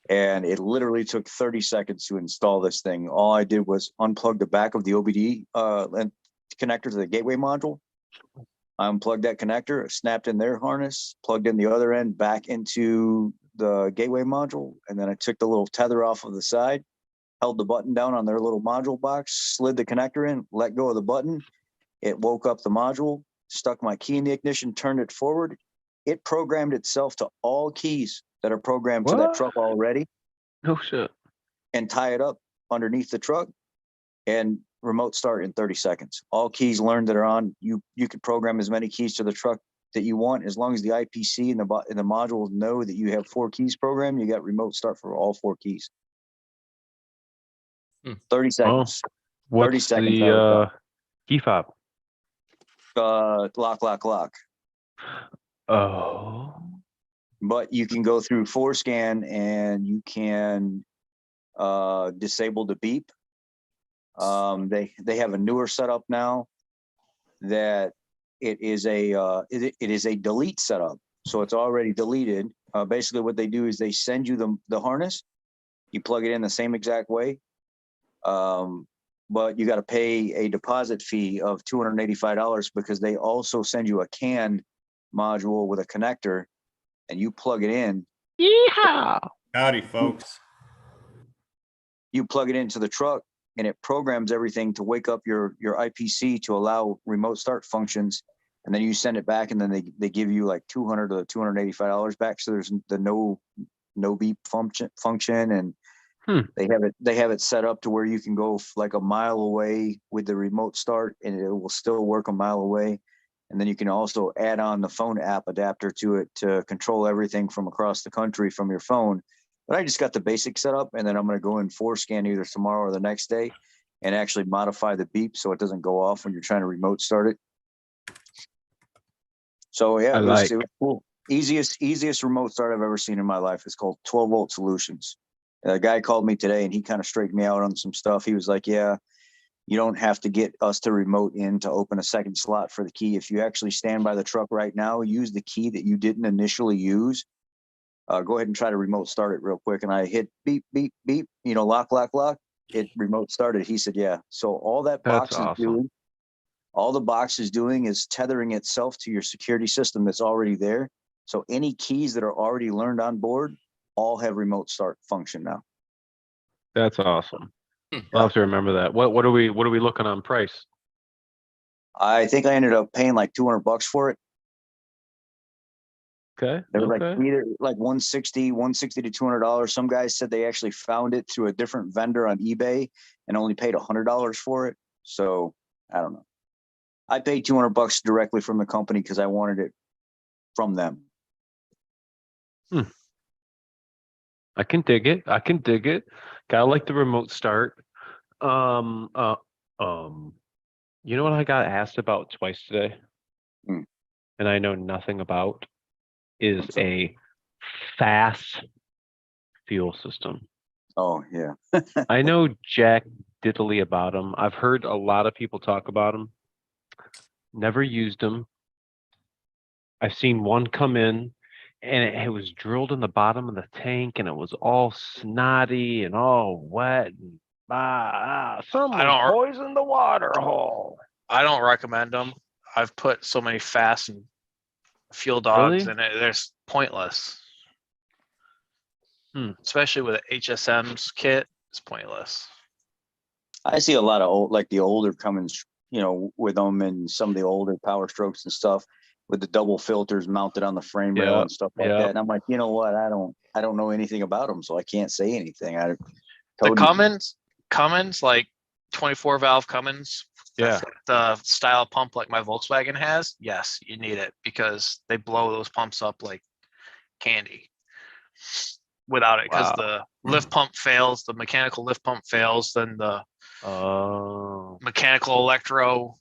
[SPEAKER 1] and it literally took 30 seconds to install this thing. All I did was unplug the back of the OBD connector to the gateway module. I unplugged that connector, snapped in their harness, plugged in the other end back into the gateway module, and then I took the little tether off of the side, held the button down on their little module box, slid the connector in, let go of the button. It woke up the module, stuck my key in the ignition, turned it forward. It programmed itself to all keys that are programmed to that truck already.
[SPEAKER 3] No shit.
[SPEAKER 1] And tie it up underneath the truck and remote start in 30 seconds. All keys learned that are on. You could program as many keys to the truck that you want, as long as the IPC and the modules know that you have 4 keys programmed, you got remote start for all 4 keys. 30 seconds.
[SPEAKER 3] What's
[SPEAKER 1] 30 seconds.
[SPEAKER 3] the key fob?
[SPEAKER 1] Lock.
[SPEAKER 3] Oh,
[SPEAKER 1] But you can go through ForeScan and you can disable the beep. They have a newer setup now that it is a delete setup. So it's already deleted. Basically what they do is they send you the harness, you plug it in the same exact way. But you got to pay a deposit fee of $285 because they also send you a CAN module with a connector and you plug it in.
[SPEAKER 3] yeah.
[SPEAKER 8] Howdy, folks.
[SPEAKER 1] You plug it into the truck and it programs everything to wake up your IPC to allow remote start functions. And then you send it back and then they give you like $200 to $285 back. So there's the no beep function and they have it set up to where you can go like a mile away with the remote start and it will still work a mile away. And then you can also add on the phone app adapter to it to control everything from across the country from your phone. But I just got the basic setup and then I'm going to go in ForeScan either tomorrow or the next day and actually modify the beep so it doesn't go off when you're trying to remote start it. So yeah, it was cool. Easiest remote start I've ever seen in my life. It's called 12 Volt Solutions. A guy called me today and he kind of straightened me out on some stuff. He was like, yeah, you don't have to get us to remote in to open a second slot for the key. If you actually stand by the truck right now, use the key that you didn't initially use. Go ahead and try to remote start it real quick. And I hit beep, beep, beep, lock. It remote started. He said, yeah. So all that box is doing, all the box is doing is tethering itself to your security system that's already there. So any keys that are already learned on board all have remote start function now.
[SPEAKER 3] That's awesome. I'll have to remember that. What are we looking on price?
[SPEAKER 1] I think I ended up paying like $200 for it.
[SPEAKER 3] Okay.
[SPEAKER 1] They were like either like $160 to $200. Some guys said they actually found it through a different vendor on eBay and only paid $100 for it. So I don't know. I paid $200 directly from the company because I wanted it from them.
[SPEAKER 3] I can dig it. Gotta like the remote start. You know what I got asked about twice today? And I know nothing about is a fast fuel system.
[SPEAKER 1] Oh yeah.
[SPEAKER 3] I know jack diddly about them. I've heard a lot of people talk about them. Never used them. I've seen one come in and it was drilled in the bottom of the tank and it was all snotty and all wet and someone poisoned the water hole.
[SPEAKER 4] I don't recommend them. I've put so many fast and fuel dogs
[SPEAKER 3] Really?
[SPEAKER 4] in it. They're pointless. Especially with HSM's kit, it's pointless.
[SPEAKER 1] I see a lot of the older Cummins, with them and some of the older Power Strokes and stuff with the double filters mounted on the frame rail and stuff like that. And I'm like, you know what? I don't know anything about them, so I can't say anything.
[SPEAKER 4] The Cummins, like 24 valve Cummins, the style pump like my Volkswagen has. Yes, you need it because they blow those pumps up like candy without it, because the lift pump fails, the mechanical lift pump fails, then the mechanical electro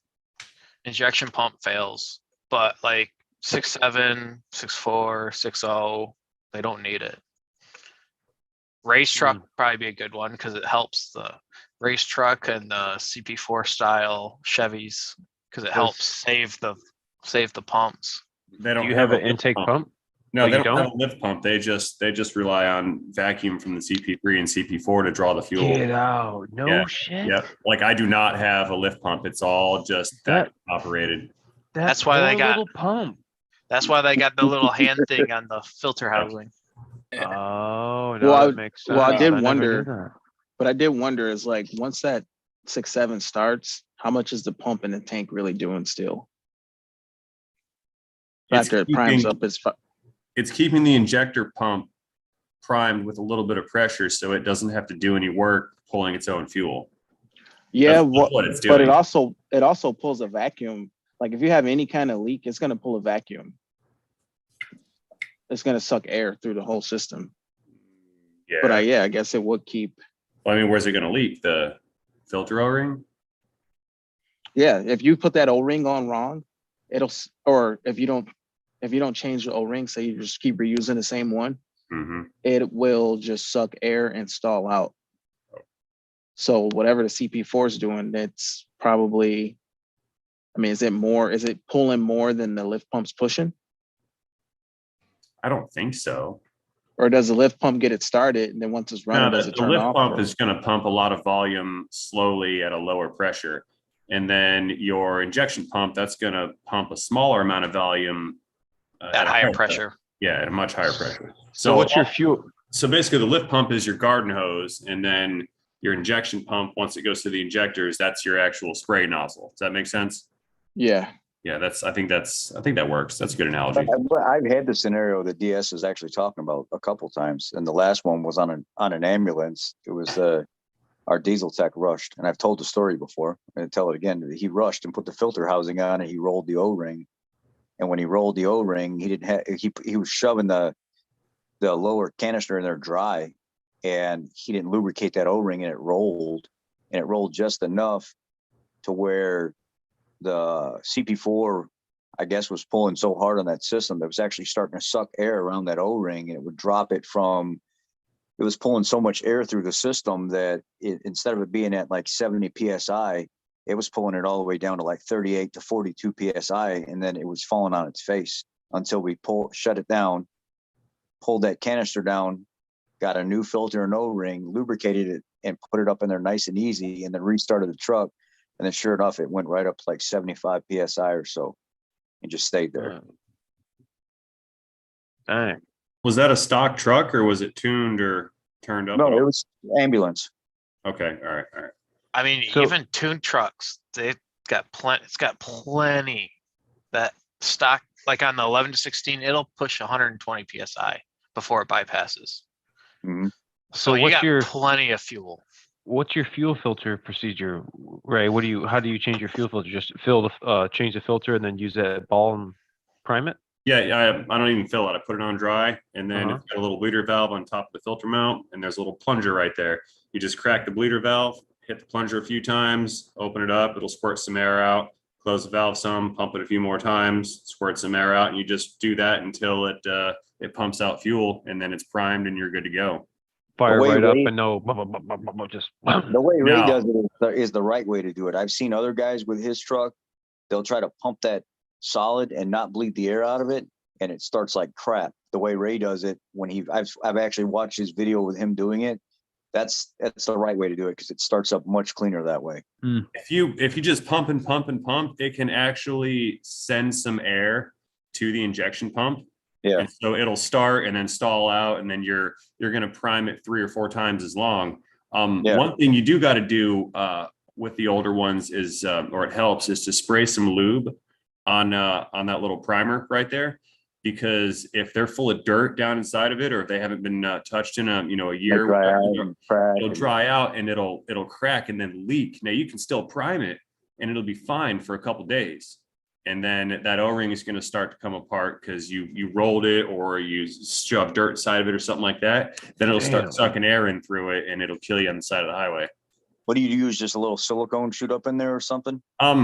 [SPEAKER 4] injection pump fails. But like 6.7, 6.4, 6.0, they don't need it. Race truck probably be a good one because it helps the race truck and the CP4 style Chevys because it helps save the pumps.
[SPEAKER 8] They don't.
[SPEAKER 3] Do you have an intake pump?
[SPEAKER 8] No, they don't have a lift pump. They just rely on vacuum from the CP3 and CP4 to draw the fuel.
[SPEAKER 3] Get out. No shit.
[SPEAKER 8] Yeah. Like I do not have a lift pump. It's all just vacuum operated.
[SPEAKER 4] That's why they got
[SPEAKER 3] little pump.
[SPEAKER 4] That's why they got the little hand thing on the filter housing.
[SPEAKER 3] Oh, no, that makes sense.
[SPEAKER 7] Well, I did
[SPEAKER 3] never knew
[SPEAKER 7] wonder,
[SPEAKER 3] that.
[SPEAKER 7] but I did wonder is like once that 6.7 starts, how much is the pump in the tank really doing still? After it primes up
[SPEAKER 8] it's keeping the injector pump primed with a little bit of pressure so it doesn't have to do any work pulling its own fuel.
[SPEAKER 7] Yeah,
[SPEAKER 8] that's what it's doing.
[SPEAKER 7] But it also pulls a vacuum. Like if you have any kind of leak, it's going to pull a vacuum. it's going to suck air through the whole system.
[SPEAKER 8] Yeah.
[SPEAKER 7] But I guess it would keep.
[SPEAKER 8] Well, I mean, where's it going to leak? The filter O-ring?
[SPEAKER 7] Yeah, if you put that O-ring on wrong, or if you don't change the O-ring, say you just keep reusing the same one, it will just suck air and stall out. So whatever the CP4 is doing, that's probably, I mean, is it pulling more than the lift pump's pushing?
[SPEAKER 8] I don't think so.
[SPEAKER 7] Or does the lift pump get it started and then once it's running, does it
[SPEAKER 8] the
[SPEAKER 7] turn
[SPEAKER 8] lift
[SPEAKER 7] off?
[SPEAKER 8] pump is going to pump a lot of volume slowly at a lower pressure. And then your injection pump, that's going to pump a smaller amount of volume
[SPEAKER 4] At higher pressure.
[SPEAKER 8] Yeah, at a much higher pressure.
[SPEAKER 3] So what's your fuel?
[SPEAKER 8] So basically the lift pump is your garden hose, and then your injection pump, once it goes to the injectors, that's your actual spray nozzle. Does that make sense?
[SPEAKER 7] Yeah.
[SPEAKER 8] Yeah, I think that works. That's a good analogy.
[SPEAKER 1] I've had the scenario that DS is actually talking about a couple times, and the last one was on an ambulance. It was our diesel tech rushed, and I've told the story before. I'm going to tell it again. He rushed and put the filter housing on, and he rolled the O-ring. And when he rolled the O-ring, he was shoving the lower canister in there dry, and he didn't lubricate that O-ring, and it rolled just enough to where the CP4, I guess, was pulling so hard on that system that it was actually starting to suck air around that O-ring, and it would drop it from. It was pulling so much air through the system that instead of it being at like 70 psi, it was pulling it all the way down to like 38 to 42 psi, and then it was falling on its face until we shut it down, pulled that canister down, got a new filter and O-ring, lubricated it, and put it up in there nice and easy, and then restarted the truck. And then sure enough, it went right up to like 75 psi or so, and just stayed there.
[SPEAKER 3] Dang.
[SPEAKER 8] Was that a stock truck, or was it tuned or turned up?
[SPEAKER 1] No, it was ambulance.
[SPEAKER 8] Okay, all right.
[SPEAKER 4] I mean,
[SPEAKER 3] So-
[SPEAKER 4] even tuned trucks, it's got plenty that stock, like on the 11 to 16, it'll push 120 psi before it bypasses.
[SPEAKER 1] Mhm.
[SPEAKER 4] So you
[SPEAKER 3] what's
[SPEAKER 4] got
[SPEAKER 3] your-
[SPEAKER 4] plenty of fuel.
[SPEAKER 3] What's your fuel filter procedure, Ray? How do you change your fuel filter? Just change the filter and then use that ball and prime it?
[SPEAKER 8] Yeah, I don't even fill it. I put it on dry, and then
[SPEAKER 3] Uh-huh.
[SPEAKER 8] it's got a little bleeder valve on top of the filter mount, and there's a little plunger right there. You just crack the bleeder valve, hit the plunger a few times, open it up, it'll squirt some air out, close the valve some, pump it a few more times, squirt some air out, and you just do that until it pumps out fuel, and then it's primed and you're good to go.
[SPEAKER 3] Fire
[SPEAKER 1] way
[SPEAKER 3] right up
[SPEAKER 1] Ray-
[SPEAKER 3] and no, just.
[SPEAKER 1] The way Ray
[SPEAKER 8] No.
[SPEAKER 1] does it is the right way to do it. I've seen other guys with his truck, they'll try to pump that solid and not bleed the air out of it, and it starts like crap. The way Ray does it, I've actually watched his video with him doing it. That's the right way to do it, because it starts up much cleaner that way.
[SPEAKER 8] If you just pump and pump and pump, it can actually send some air to the injection pump.
[SPEAKER 1] Yeah.
[SPEAKER 8] And so it'll start and then stall out, and then you're going to prime it 3 or 4 times as long.
[SPEAKER 1] Yeah.
[SPEAKER 8] One thing you do got to do with the older ones is, or it helps, is to spray some lube on that little primer right there, because if they're full of dirt down inside of it, or if they haven't been touched in a year, it'll dry out and it'll crack and then leak. Now you can still prime it and it'll be fine for a couple days. And then that O-ring is going to start to come apart because you rolled it, or you shoved dirt inside of it or something like that. Then it'll start sucking air in through it, and it'll kill you on the side of the highway.
[SPEAKER 1] What do you use? Just a little silicone shoot up in there or something?
[SPEAKER 8] I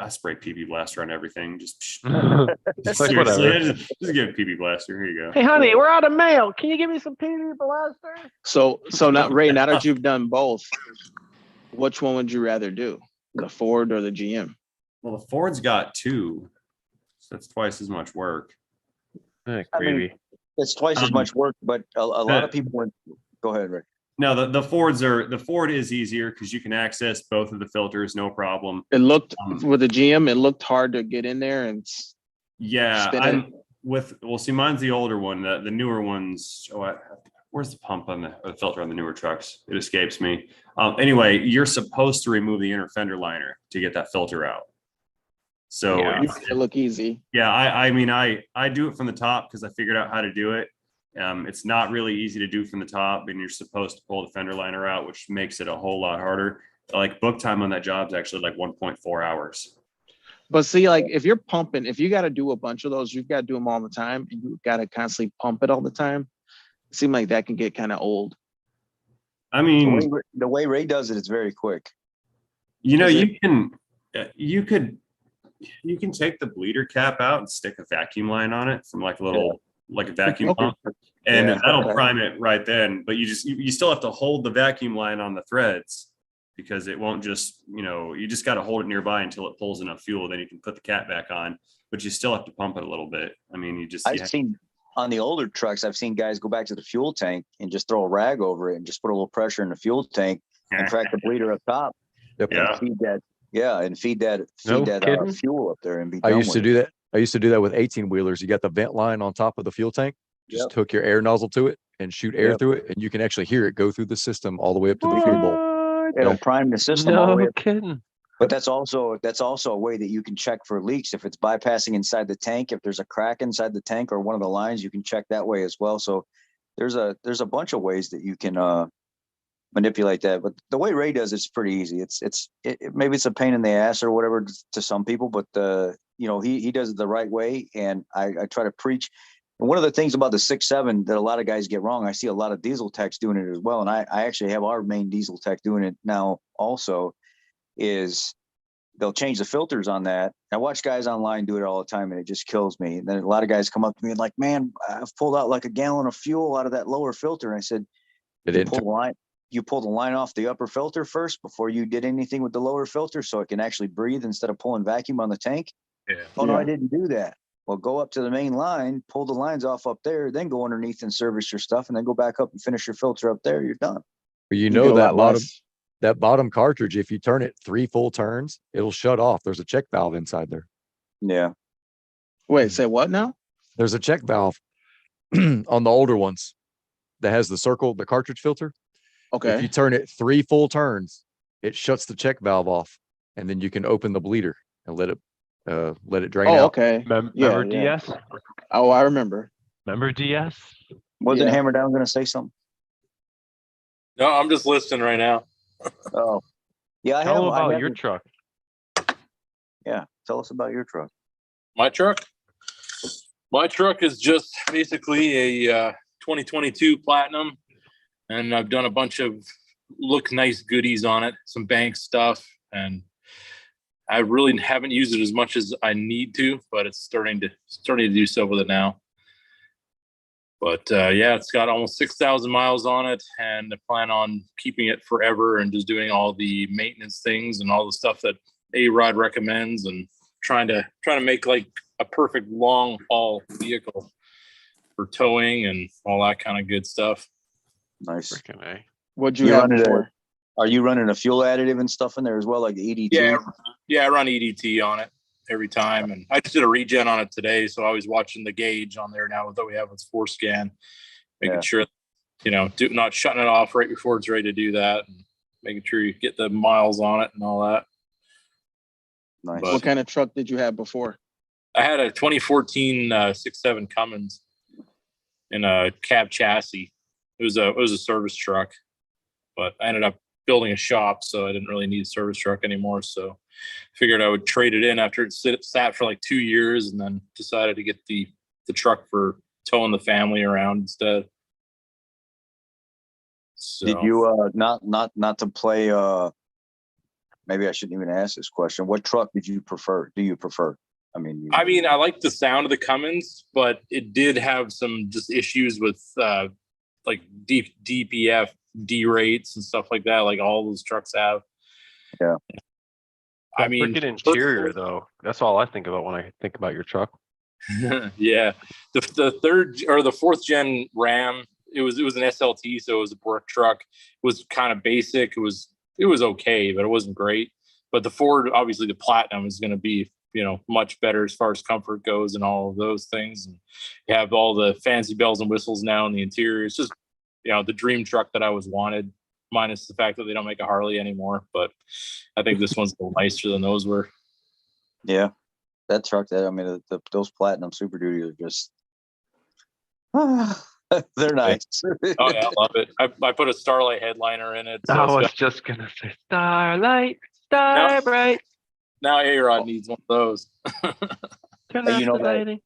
[SPEAKER 8] spray PB blaster on everything. Just
[SPEAKER 3] It's like
[SPEAKER 8] seriously,
[SPEAKER 3] whatever.
[SPEAKER 8] just give it PB blaster. Here you go.
[SPEAKER 2] Hey, honey, we're out of mail. Can you give me some PB blaster?
[SPEAKER 7] So now, Ray, now that you've done both, which one would you rather do? The Ford or the GM?
[SPEAKER 8] Well, the Ford's got 2, so that's twice as much work.
[SPEAKER 3] Heck,
[SPEAKER 1] I mean,
[SPEAKER 3] baby.
[SPEAKER 1] It's twice as much work, but a lot of people go ahead, Rick.
[SPEAKER 8] No, the Ford is easier because you can access both of the filters, no problem.
[SPEAKER 7] It looked with the GM, it looked hard to get in there and
[SPEAKER 8] Yeah,
[SPEAKER 7] spin it.
[SPEAKER 8] see, mine's the older one. The newer ones. Where's the pump on the filter on the newer trucks? It escapes me. Anyway, you're supposed to remove the inner fender liner to get that filter out. So
[SPEAKER 3] Yeah.
[SPEAKER 7] You make it look easy.
[SPEAKER 8] yeah, I mean, I do it from the top because I figured out how to do it. It's not really easy to do from the top, and you're supposed to pull the fender liner out, which makes it a whole lot harder. Like book time on that job is actually like 1.4 hours.
[SPEAKER 7] But see, like if you're pumping, if you got to do a bunch of those, you've got to do them all the time, and you got to constantly pump it all the time. It seems like that can get kind of old.
[SPEAKER 8] I mean,
[SPEAKER 1] The way Ray does it, it's very quick.
[SPEAKER 8] you know,
[SPEAKER 1] Is
[SPEAKER 8] you can take the bleeder cap out and stick a vacuum line on it from like a little like a vacuum
[SPEAKER 7] Okay.
[SPEAKER 8] pump, and
[SPEAKER 1] Yeah.
[SPEAKER 8] that'll
[SPEAKER 7] Okay.
[SPEAKER 8] prime it right then. But you still have to hold the vacuum line on the threads because it won't just, you just got to hold it nearby until it pulls enough fuel. Then you can put the cap back on, but you still have to pump it a little bit. I mean,
[SPEAKER 1] I've seen on the older trucks, I've seen guys go back to the fuel tank and just throw a rag over it and just put a little pressure in the fuel tank and crack the bleeder up top.
[SPEAKER 5] Yep.
[SPEAKER 1] And
[SPEAKER 8] Yeah.
[SPEAKER 1] feed that. Yeah, and feed that
[SPEAKER 3] No kidding.
[SPEAKER 1] fuel up there and be
[SPEAKER 5] I
[SPEAKER 1] done
[SPEAKER 5] used to
[SPEAKER 1] with
[SPEAKER 5] do that. I used to do that with 18 wheelers. You got the vent line on top of the fuel tank. Just hook your air nozzle to it and shoot air
[SPEAKER 1] Yep.
[SPEAKER 5] through it, and you can actually hear it go through the system all the way up to the fuel bowl.
[SPEAKER 1] it. It'll prime the system all the way
[SPEAKER 3] No
[SPEAKER 1] up.
[SPEAKER 3] kidding.
[SPEAKER 1] But that's also a way that you can check for leaks. If it's bypassing inside the tank, if there's a crack inside the tank or one of the lines, you can check that way as well. So there's a bunch of ways that you can manipulate that. But the way Ray does it's pretty easy. Maybe it's a pain in the ass or whatever to some people, but he does it the right way, and I try to preach. And one of the things about the 6.7 that a lot of guys get wrong, I see a lot of diesel techs doing it as well, and I actually have our main diesel tech doing it now also. Is they'll change the filters on that. I watch guys online do it all the time, and it just kills me. And then a lot of guys come up to me and like, man, I've pulled out like a gallon of fuel out of that lower filter. And I said, you pull the line off the upper filter first before you did anything with the lower filter so it can actually breathe instead of pulling vacuum on the tank.
[SPEAKER 6] Yeah.
[SPEAKER 1] Oh, no, I didn't do that. Well, go up to the main line, pull the lines off up there, then go underneath and service your stuff, and then go back up and finish your filter up there. You're done.
[SPEAKER 5] You know that bottom cartridge, if you turn it 3 full turns, it'll shut off. There's a check valve inside there.
[SPEAKER 1] Yeah.
[SPEAKER 7] Wait, say what now?
[SPEAKER 5] There's a check valve on the older ones that has the cartridge filter.
[SPEAKER 7] Okay.
[SPEAKER 5] If you turn it 3 full turns, it shuts the check valve off, and then you can open the bleeder and let it drain out.
[SPEAKER 7] Okay.
[SPEAKER 3] Remember DS?
[SPEAKER 7] Oh, I remember.
[SPEAKER 3] Remember DS?
[SPEAKER 1] Wasn't
[SPEAKER 7] Yeah.
[SPEAKER 1] Hammer Down going to say something?
[SPEAKER 6] No, I'm just listening right now.
[SPEAKER 1] Oh, yeah.
[SPEAKER 3] Tell them about your truck.
[SPEAKER 1] Yeah. Tell us about your truck.
[SPEAKER 6] My truck? My truck is just basically a 2022 Platinum, and I've done a bunch of look nice goodies on it, some bank stuff, and I really haven't used it as much as I need to, but it's starting to do so with it now. But it's got almost 6,000 miles on it, and I plan on keeping it forever and just doing all the maintenance things and all the stuff that A-Rod recommends, and trying to make like a perfect long haul vehicle for towing and all that kind of good stuff.
[SPEAKER 1] Nice.
[SPEAKER 3] Freaking A.
[SPEAKER 7] What'd you have before?
[SPEAKER 1] Are you running a fuel additive and stuff in there as well, like the EDT?
[SPEAKER 6] Yeah, I run EDT on it every time, and I just did a regen on it today, so I was watching the gauge on there now that we have with force scan, making sure not shutting it off right before it's ready to do that, and making sure you get the miles on it and all that.
[SPEAKER 1] Nice.
[SPEAKER 6] But
[SPEAKER 7] What kind of truck did you have before?
[SPEAKER 6] I had a 2014 6.7 Cummins in a cab chassis. It was a service truck, but I ended up building a shop, so I didn't really need a service truck anymore. So figured I would trade it in after it sat for like 2 years, and then decided to get the truck for towing the family around instead. So,
[SPEAKER 1] Did you not to play? Maybe I shouldn't even ask this question. What truck did you prefer? Do you prefer? I mean,
[SPEAKER 6] I like the sound of the Cummins, but it did have some just issues with like DPF D rates and stuff like that, like all those trucks have.
[SPEAKER 1] Yeah.
[SPEAKER 6] I mean,
[SPEAKER 3] Freaking interior though. That's all I think about when I think about your truck.
[SPEAKER 6] yeah. The third or the fourth gen Ram, it was an SLT, so it was a work truck. It was kind of basic. It was okay, but it wasn't great. But the Ford, obviously the Platinum is going to be, much better as far as comfort goes and all of those things. And you have all the fancy bells and whistles now in the interior. It's just, the dream truck that I always wanted, minus the fact that they don't make a Harley anymore. But I think this one's a little nicer than those were.
[SPEAKER 1] Yeah, that truck. Those Platinum Super Duty are just, they're nice.
[SPEAKER 6] Oh yeah, I love it. I put a Starlight headliner in it. So
[SPEAKER 3] I was just gonna say Starlight, Starbright.
[SPEAKER 6] Now A-Rod needs one of those.
[SPEAKER 3] Turn
[SPEAKER 1] Hey, you know
[SPEAKER 3] that,
[SPEAKER 1] that-
[SPEAKER 3] lady.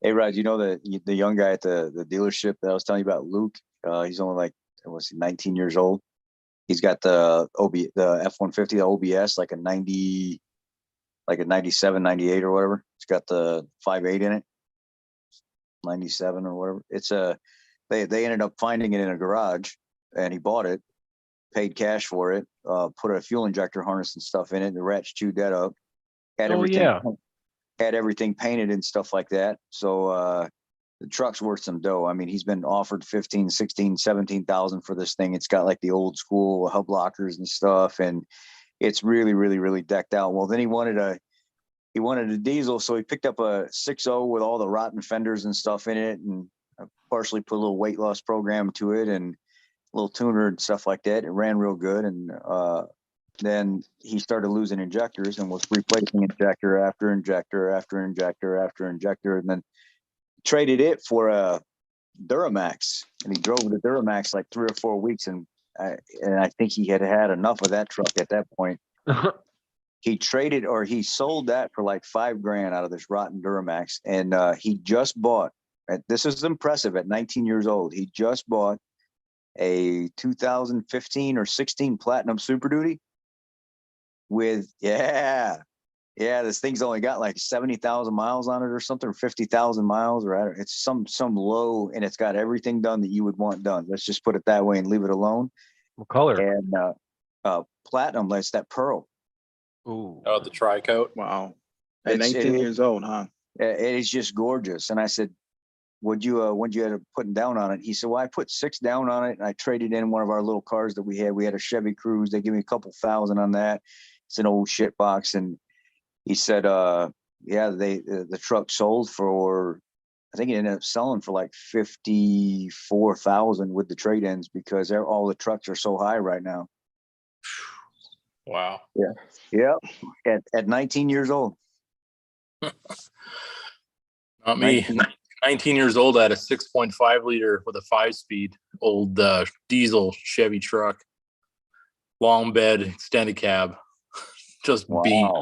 [SPEAKER 1] Hey, Rod, you know the young guy at the dealership that I was telling you about, Luke? He's only like, was he 19 years old? He's got the F-150, the OBS, like a 97, 98 or whatever. It's got the 5.8 in it, 97 or whatever. They ended up finding it in a garage, and he bought it, paid cash for it, put a fuel injector harness and stuff in it. The rats chewed that up.
[SPEAKER 3] Oh, yeah.
[SPEAKER 1] Had everything painted and stuff like that. So the truck's worth some dough. I mean, he's been offered 15, 16, 17,000 for this thing. It's got like the old school hub lockers and stuff, and it's really, really, really decked out. Well, then he wanted a diesel, so he picked up a 6.0 with all the rotten fenders and stuff in it, and partially put a little weight loss program to it and a little tuner and stuff like that. It ran real good, and then he started losing injectors and was replacing injector after injector after injector after injector, and then traded it for a Duramax. And he drove the Duramax like 3 or 4 weeks, and I think he had enough of that truck at that point. He sold that for like $5,000 out of this rotten Duramax, and he just bought. This is impressive. At 19 years old, he just bought a 2015 or 16 Platinum Super Duty with this thing's only got like 70,000 miles on it or something, or 50,000 miles, or it's some low, and it's got everything done that you would want done. Let's just put it that way and leave it alone.
[SPEAKER 3] What color?
[SPEAKER 1] And platinum, that's that pearl.
[SPEAKER 3] Ooh.
[SPEAKER 6] Oh, the tri-coat.
[SPEAKER 7] Wow. At
[SPEAKER 1] It's-
[SPEAKER 7] 19 years old, huh?
[SPEAKER 1] It is just gorgeous. And I said, what'd you end up putting down on it? He said, well, I put 6 down on it, and I traded in one of our little cars that we had. We had a Chevy Cruze. They gave me a couple thousand on that. It's an old shit box. And he said, the truck sold for, I think it ended up selling for like 54,000 with the trade-ins, because all the trucks are so high right now.
[SPEAKER 6] Wow.
[SPEAKER 1] Yeah. At 19 years old.
[SPEAKER 6] Not me. 19 years old, I had a 6.5 liter with a 5-speed old diesel Chevy truck. Long bed, extended cab. Just beat.
[SPEAKER 1] Yeah,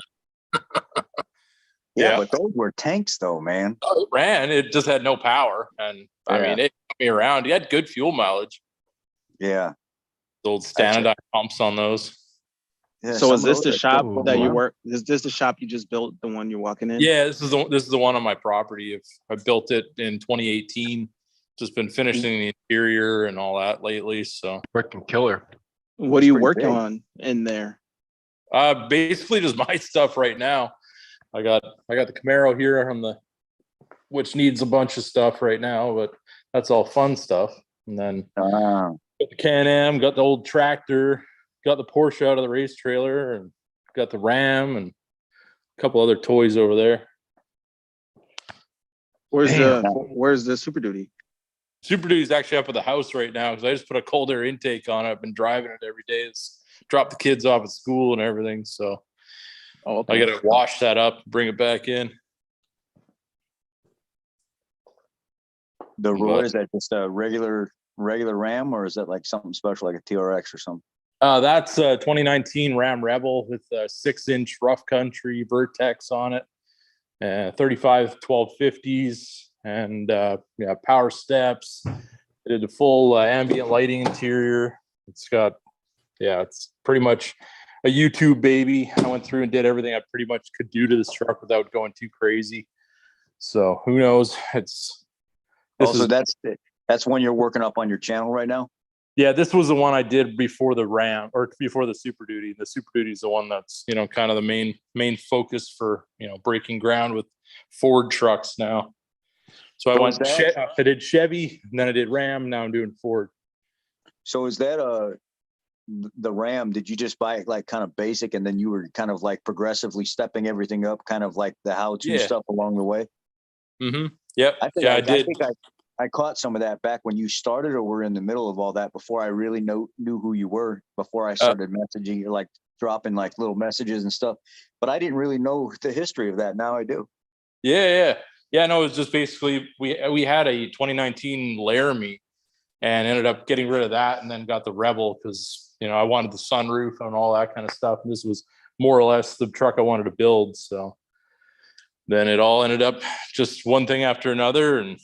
[SPEAKER 6] Yeah.
[SPEAKER 1] but those were tanks though, man.
[SPEAKER 6] It ran. It just had no power. And I
[SPEAKER 1] Yeah.
[SPEAKER 6] mean, it took me around. He had good fuel mileage.
[SPEAKER 1] Yeah.
[SPEAKER 6] The old standardized pumps on those.
[SPEAKER 1] Yeah,
[SPEAKER 7] So
[SPEAKER 1] some
[SPEAKER 7] is
[SPEAKER 1] of
[SPEAKER 7] this
[SPEAKER 1] those
[SPEAKER 7] the
[SPEAKER 1] are
[SPEAKER 7] shop
[SPEAKER 1] still
[SPEAKER 7] that you
[SPEAKER 1] going.
[SPEAKER 7] work? Is this the shop you just built, the one you're walking in?
[SPEAKER 6] Yeah, this is the one on my property. I built it in 2018. Just been finishing the interior and all that lately. So
[SPEAKER 3] Freaking killer.
[SPEAKER 7] What are you
[SPEAKER 1] pretty
[SPEAKER 7] working
[SPEAKER 1] big.
[SPEAKER 7] on in there?
[SPEAKER 6] basically just my stuff right now. I got the Camaro here which needs a bunch of stuff right now, but that's all fun stuff. And then got the Can-Am, got the old tractor, got the Porsche out of the race trailer, and got the Ram and a couple other toys over there.
[SPEAKER 7] Where's
[SPEAKER 3] Damn.
[SPEAKER 7] the Super Duty?
[SPEAKER 6] Super Duty's actually up at the house right now because I just put a cold air intake on it. I've been driving it every day. It's drop the kids off at school and everything. So I got to wash that up, bring it back in.
[SPEAKER 1] The Roy, is that just a regular Ram, or is that like something special, like a TRX or something?
[SPEAKER 6] That's a 2019 Ram Rebel with a 6-inch rough country Vertex on it, 35 1250s, and power steps. I did the full ambient lighting interior. It's pretty much a YouTube baby. I went through and did everything I pretty much could do to this truck without going too crazy. So who knows?
[SPEAKER 1] That's one you're working up on your channel right now?
[SPEAKER 6] Yeah, this was the one I did before the Ram, or before the Super Duty. The Super Duty is the one that's, kind of the main focus for, breaking ground with Ford trucks now. So I did Chevy, and then I did Ram. Now I'm doing Ford.
[SPEAKER 1] So is that the Ram? Did you just buy it like kind of basic, and then you were kind of like progressively stepping everything up, kind of like the how-to stuff along the way?
[SPEAKER 6] Mm-hmm. Yep.
[SPEAKER 1] I
[SPEAKER 6] did.
[SPEAKER 1] think I caught some of that back when you started, or were in the middle of all that before I really knew who you were, before I started messaging you, like dropping like little messages and stuff. But I didn't really know the history of that. Now I do.
[SPEAKER 6] Yeah. No, it was just basically we had a 2019 Laramie and ended up getting rid of that, and then got the Rebel because I wanted the sunroof and all that kind of stuff. And this was more or less the truck I wanted to build. So then it all ended up just one thing after another, and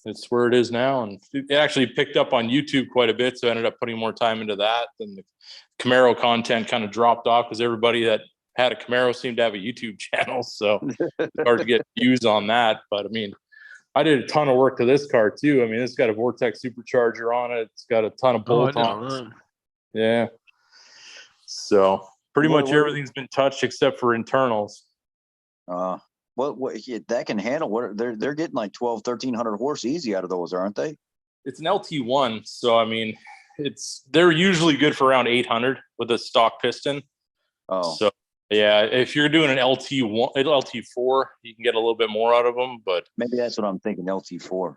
[SPEAKER 6] it's where it is now. And it actually picked up on YouTube quite a bit, so I ended up putting more time into that. Then the Camaro content kind of dropped off because everybody that had a Camaro seemed to have a YouTube channel, so it's hard to get views on that. But I mean, I did a ton of work to this car too. I mean, it's got a Vortex supercharger on it. It's got a ton of bolt-ons. Yeah. So pretty much everything's been touched except for internals.
[SPEAKER 1] What yeah, that can handle what they're getting like 1,200-1,300 horse easy out of those, aren't they?
[SPEAKER 6] It's an LT1, so I mean, they're usually good for around 800 with a stock piston.
[SPEAKER 1] Oh,
[SPEAKER 6] So yeah, if you're doing an LT1, LT4, you can get a little bit more out of them, but
[SPEAKER 1] maybe that's what I'm thinking. LT4.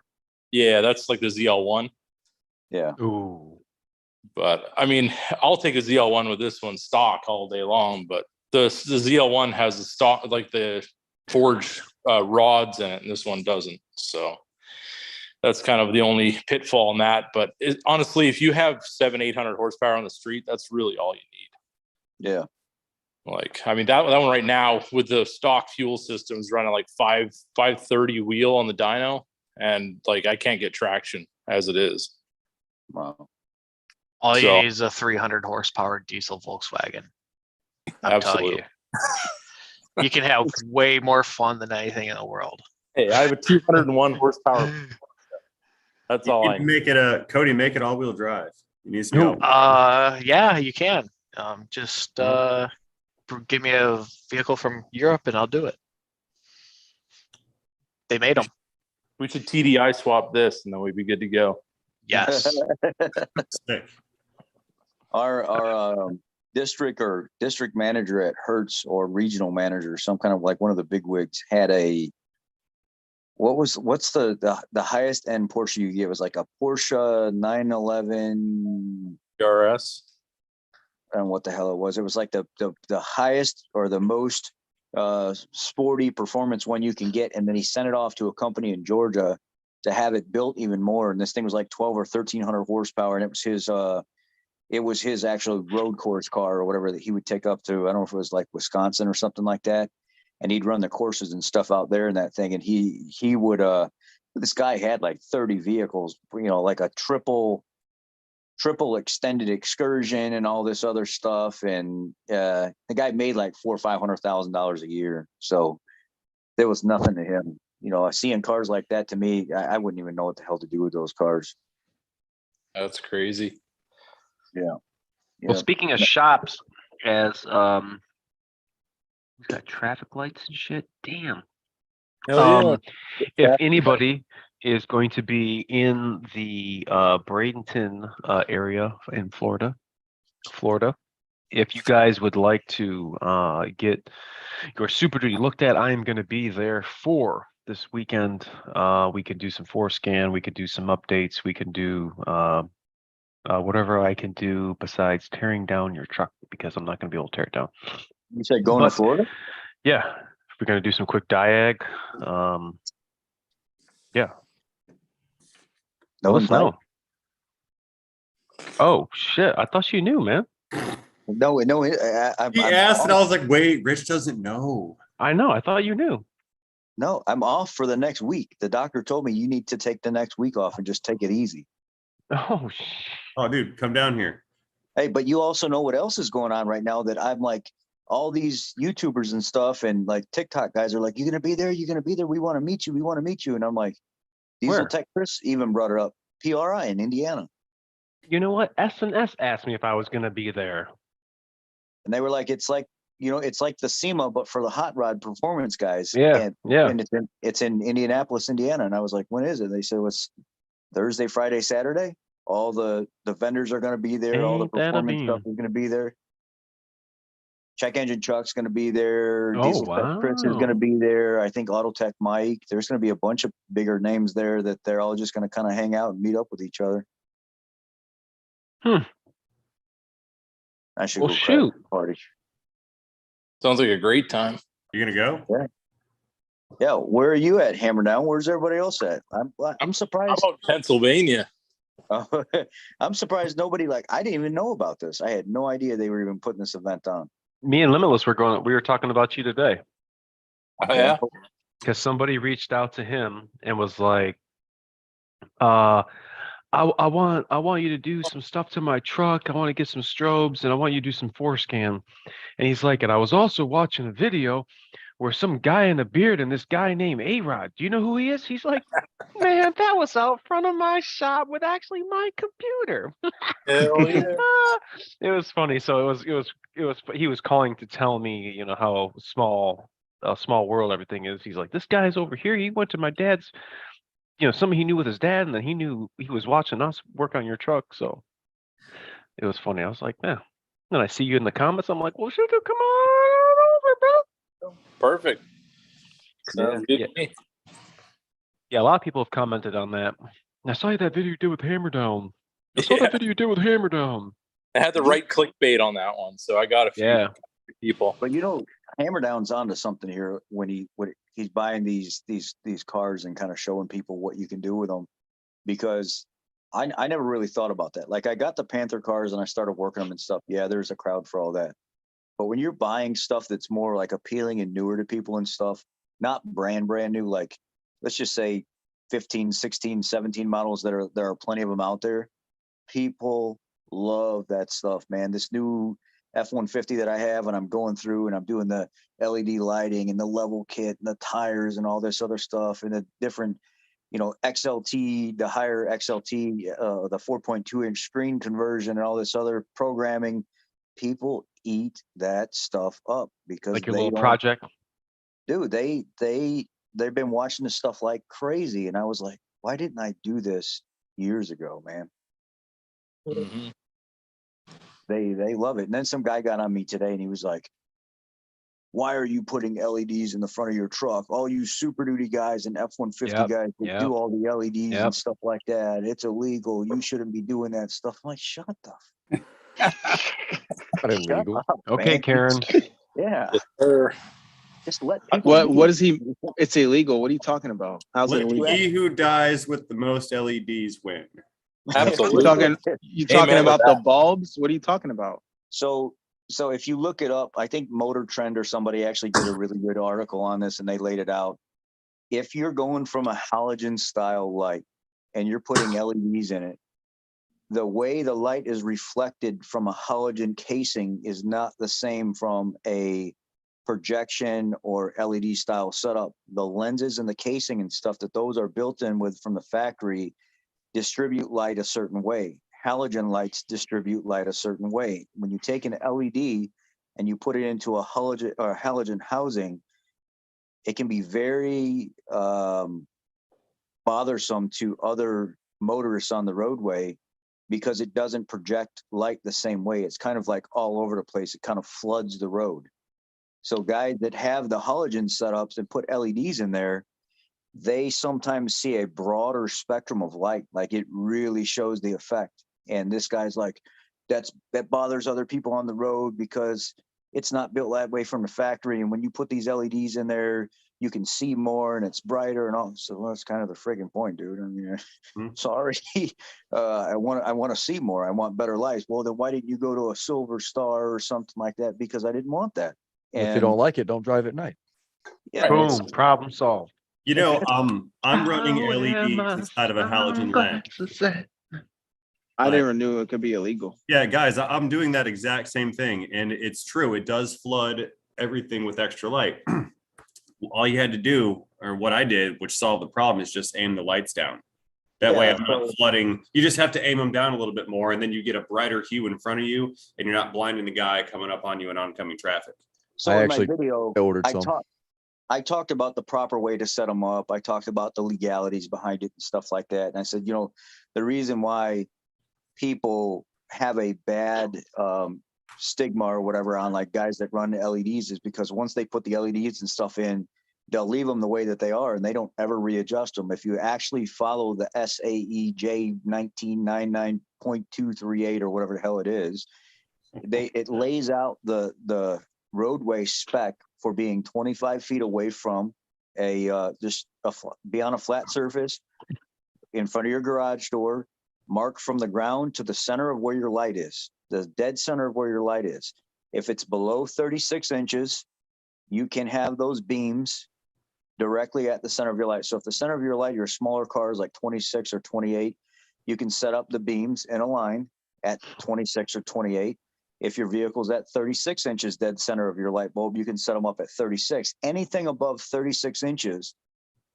[SPEAKER 6] yeah, that's like the ZL1.
[SPEAKER 1] Yeah.
[SPEAKER 3] Ooh.
[SPEAKER 6] But I mean, I'll take a ZL1 with this one stock all day long. But the ZL1 has the stock, like the forged rods in it, and this one doesn't. So that's kind of the only pitfall in that. But honestly, if you have 700-800 horsepower on the street, that's really all you need.
[SPEAKER 1] Yeah.
[SPEAKER 6] Like, I mean, that one right now with the stock fuel system is running like 530 wheel on the dyno, and like I can't get traction as it is.
[SPEAKER 1] Wow.
[SPEAKER 4] All you
[SPEAKER 6] So-
[SPEAKER 4] need is a 300 horsepower diesel Volkswagen. I'm telling
[SPEAKER 6] Absolutely.
[SPEAKER 4] you, you can have way more fun than anything in the world.
[SPEAKER 6] Hey, I have a 201 horsepower. That's
[SPEAKER 8] You
[SPEAKER 6] all
[SPEAKER 8] can
[SPEAKER 6] I
[SPEAKER 8] make it Cody, make it all-wheel drive. It needs to be
[SPEAKER 3] No.
[SPEAKER 8] all-
[SPEAKER 4] Yeah, you can. Just give me a vehicle from Europe and I'll do it. They made them.
[SPEAKER 6] We should TDI swap this, and then we'd be good to go.
[SPEAKER 4] Yes.
[SPEAKER 8] Sick.
[SPEAKER 1] Our district manager at Hertz, or regional manager, some kind of like one of the big wigs, had a what's the highest end Porsche you get? It was like a Porsche 911
[SPEAKER 6] RS.
[SPEAKER 1] and what the hell it was. It was like the highest or the most sporty performance one you can get, and then he sent it off to a company in Georgia to have it built even more. And this thing was like 1,200 or 1,300 horsepower, and it was his actual road course car or whatever that he would take up to. I don't know if it was like Wisconsin or something like that, and he'd run the courses and stuff out there in that thing. And he would this guy had like 30 vehicles, like a triple extended excursion and all this other stuff. And the guy made like $400,000 or $500,000 a year. So there was nothing to him. Seeing cars like that, to me, I wouldn't even know what the hell to do with those cars.
[SPEAKER 6] That's crazy.
[SPEAKER 1] Yeah.
[SPEAKER 3] Well, speaking of shops, as we've got traffic lights and shit. Damn. If anybody is going to be in the Bradenton area in Florida, if you guys would like to get your Super Duty looked at, I am going to be there for this weekend. We could do some forescan, we could do some updates, we can do whatever I can do besides tearing down your truck, because I'm not going to be able to tear it down.
[SPEAKER 1] You said going to Florida?
[SPEAKER 3] Yeah, we're going to do some quick diag. Yeah.
[SPEAKER 1] No,
[SPEAKER 3] Let us know. Oh shit! I thought you knew, man.
[SPEAKER 1] No.
[SPEAKER 8] He asked, and I was like, "Wait, Rich doesn't know."
[SPEAKER 3] I know. I thought you knew.
[SPEAKER 1] No, I'm off for the next week. The doctor told me you need to take the next week off and just take it easy.
[SPEAKER 3] Oh.
[SPEAKER 8] Oh, dude, come down here.
[SPEAKER 1] Hey, but you also know what else is going on right now, that I'm like, all these YouTubers and stuff and like TikTok guys are like, "You're gonna be there. You're gonna be there. We want to meet you. We want to meet you." And I'm like, Diesel
[SPEAKER 3] Where?
[SPEAKER 1] Tech Chris even brought it up. PRI in Indiana.
[SPEAKER 3] You know what? S&S asked me if I was going to be there.
[SPEAKER 1] And they were like, it's like the SEMA, but for the hot rod performance guys.
[SPEAKER 3] Yeah,
[SPEAKER 1] And it's in Indianapolis, Indiana. And I was like, when is it? They said it's Thursday, Friday, Saturday. All the vendors are going to be there. All the
[SPEAKER 3] Ain't that a
[SPEAKER 1] performance stuff
[SPEAKER 3] beam.
[SPEAKER 1] is going to be there. Check Engine Chuck's going to be there.
[SPEAKER 3] Oh,
[SPEAKER 1] Diesel Tech Chris is going to
[SPEAKER 3] wow.
[SPEAKER 1] be there. I think Autotech Mike. There's going to be a bunch of bigger names there that they're all just going to kind of hang out and meet up with each other. I should
[SPEAKER 3] Well,
[SPEAKER 1] go crash
[SPEAKER 3] shoot.
[SPEAKER 1] the party.
[SPEAKER 6] Sounds like a great time.
[SPEAKER 8] You gonna go?
[SPEAKER 1] Yeah, where are you at, Hammerdown? Where's everybody else at? I'm
[SPEAKER 6] How
[SPEAKER 1] surprised.
[SPEAKER 6] about Pennsylvania?
[SPEAKER 1] I'm surprised nobody, I didn't even know about this. I had no idea they were even putting this event on.
[SPEAKER 3] Me and Limitless we were talking about you today
[SPEAKER 6] Oh, yeah.
[SPEAKER 3] because somebody reached out to him and was like, uh, I want you to do some stuff to my truck. I want to get some strobes and I want you to do some forescan. And he's like, and I was also watching a video where some guy in a beard and this guy named A-Rod. Do you know who he is? He's like, man, that was out front of my shop with actually my computer.
[SPEAKER 6] Hell yeah.
[SPEAKER 3] It was funny. So he was calling to tell me, you know, how small world everything is. He's like, this guy's over here. He went to my dad's, you know, something he knew with his dad, and then he knew he was watching us work on your truck. So it was funny. I was like, man. Then I see you in the comments. I'm like, well, shoot, come on over, bro.
[SPEAKER 6] Perfect.
[SPEAKER 3] Yeah.
[SPEAKER 6] Sounds good to me.
[SPEAKER 3] Yeah, a lot of people have commented on that. I saw that video you did with Hammer Down. I saw that video you did with Hammer Down.
[SPEAKER 6] I had the right clickbait on that one, so I got a few
[SPEAKER 3] Yeah.
[SPEAKER 6] people.
[SPEAKER 1] But you know, Hammer Down's onto something here when he's buying these cars and kind of showing people what you can do with them, because I never really thought about that. Like I got the Panther cars and I started working them and stuff. Yeah, there's a crowd for all that. But when you're buying stuff that's more like appealing and newer to people and stuff, not brand new, like let's just say 15, 16, 17 models there are plenty of them out there. People love that stuff, man. This new F-150 that I have, and I'm going through and I'm doing the LED lighting and the level kit and the tires and all this other stuff and the different, you know, XLT, the higher XLT, the 4.2 inch screen conversion and all this other programming. People eat that stuff up because
[SPEAKER 3] Like your
[SPEAKER 1] they
[SPEAKER 3] little
[SPEAKER 1] don't,
[SPEAKER 3] project.
[SPEAKER 1] dude, they've been watching this stuff like crazy. And I was like, why didn't I do this years ago, man?
[SPEAKER 6] Mm-hmm.
[SPEAKER 1] They love it. And then some guy got on me today and he was like, why are you putting LEDs in the front of your truck? All you Super Duty guys and F-150
[SPEAKER 3] Yep,
[SPEAKER 1] guys that
[SPEAKER 3] yep.
[SPEAKER 1] do all the LEDs
[SPEAKER 3] Yep.
[SPEAKER 1] and stuff like that. It's illegal. You shouldn't be doing that stuff. I'm like, shut the
[SPEAKER 5] Not illegal.
[SPEAKER 1] up,
[SPEAKER 3] Okay,
[SPEAKER 1] man.
[SPEAKER 3] Karen.
[SPEAKER 1] Yeah.
[SPEAKER 6] Or
[SPEAKER 1] Just let people do
[SPEAKER 7] What
[SPEAKER 1] it.
[SPEAKER 7] is he? It's illegal. What are you talking about? How's it
[SPEAKER 8] Let
[SPEAKER 7] illegal?
[SPEAKER 8] he who dies with the most LEDs win.
[SPEAKER 6] absolutely.
[SPEAKER 7] You talking
[SPEAKER 6] Amen to
[SPEAKER 7] about the bulbs? What are you talking about?
[SPEAKER 1] So if you look it up, I think Motor Trend or somebody actually did a really good article on this and they laid it out. If you're going from a halogen style light and you're putting LEDs in it, the way the light is reflected from a halogen casing is not the same from a projection or LED style setup. The lenses and the casing and stuff that those are built in with from the factory distribute light a certain way. Halogen lights distribute light a certain way. When you take an LED and you put it into a halogen housing, it can be very bothersome to other motorists on the roadway because it doesn't project light the same way. It's kind of like all over the place. It kind of floods the road. So guys that have the halogen setups and put LEDs in there, they sometimes see a broader spectrum of light. Like it really shows the effect. And this guy's like, that bothers other people on the road because it's not built that way from the factory. And when you put these LEDs in there, you can see more and it's brighter and all. So that's kind of the friggin' point, dude. I mean, sorry. I want to see more. I want better lights. Well, then why didn't you go to a Silver Star or something like that? Because I didn't want that.
[SPEAKER 5] If you don't like it, don't drive at night.
[SPEAKER 1] Yeah,
[SPEAKER 3] Boom. Problem solved.
[SPEAKER 8] You know, I'm running LEDs inside of a halogen lamp.
[SPEAKER 7] I never knew it could be illegal.
[SPEAKER 8] Yeah, guys, I'm doing that exact same thing. And it's true. It does flood everything with extra light. All you had to do, or what I did, which solved the problem, is just aim the lights down. That way I'm not flooding. You just have to aim them down a little bit more, and then you get a brighter hue in front of you, and you're not blinding the guy coming up on you in oncoming traffic.
[SPEAKER 1] So
[SPEAKER 5] I
[SPEAKER 1] in
[SPEAKER 5] actually
[SPEAKER 1] my video,
[SPEAKER 5] ordered some.
[SPEAKER 1] I talked about the proper way to set them up. I talked about the legalities behind it and stuff like that. And I said, you know, the reason why people have a bad stigma or whatever on like guys that run LEDs is because once they put the LEDs and stuff in, they'll leave them the way that they are and they don't ever readjust them. If you actually follow the SAE J1999.238 or whatever the hell it is, it lays out the roadway spec for being 25 feet away from be on a flat surface in front of your garage door, marked from the ground to the center of where your light is, the dead center of where your light is. If it's below 36 inches, you can have those beams directly at the center of your light. So if the center of your light, your smaller car is like 26 or 28, you can set up the beams in a line at 26 or 28. If your vehicle's at 36 inches dead center of your light bulb, you can set them up at 36. Anything above 36 inches,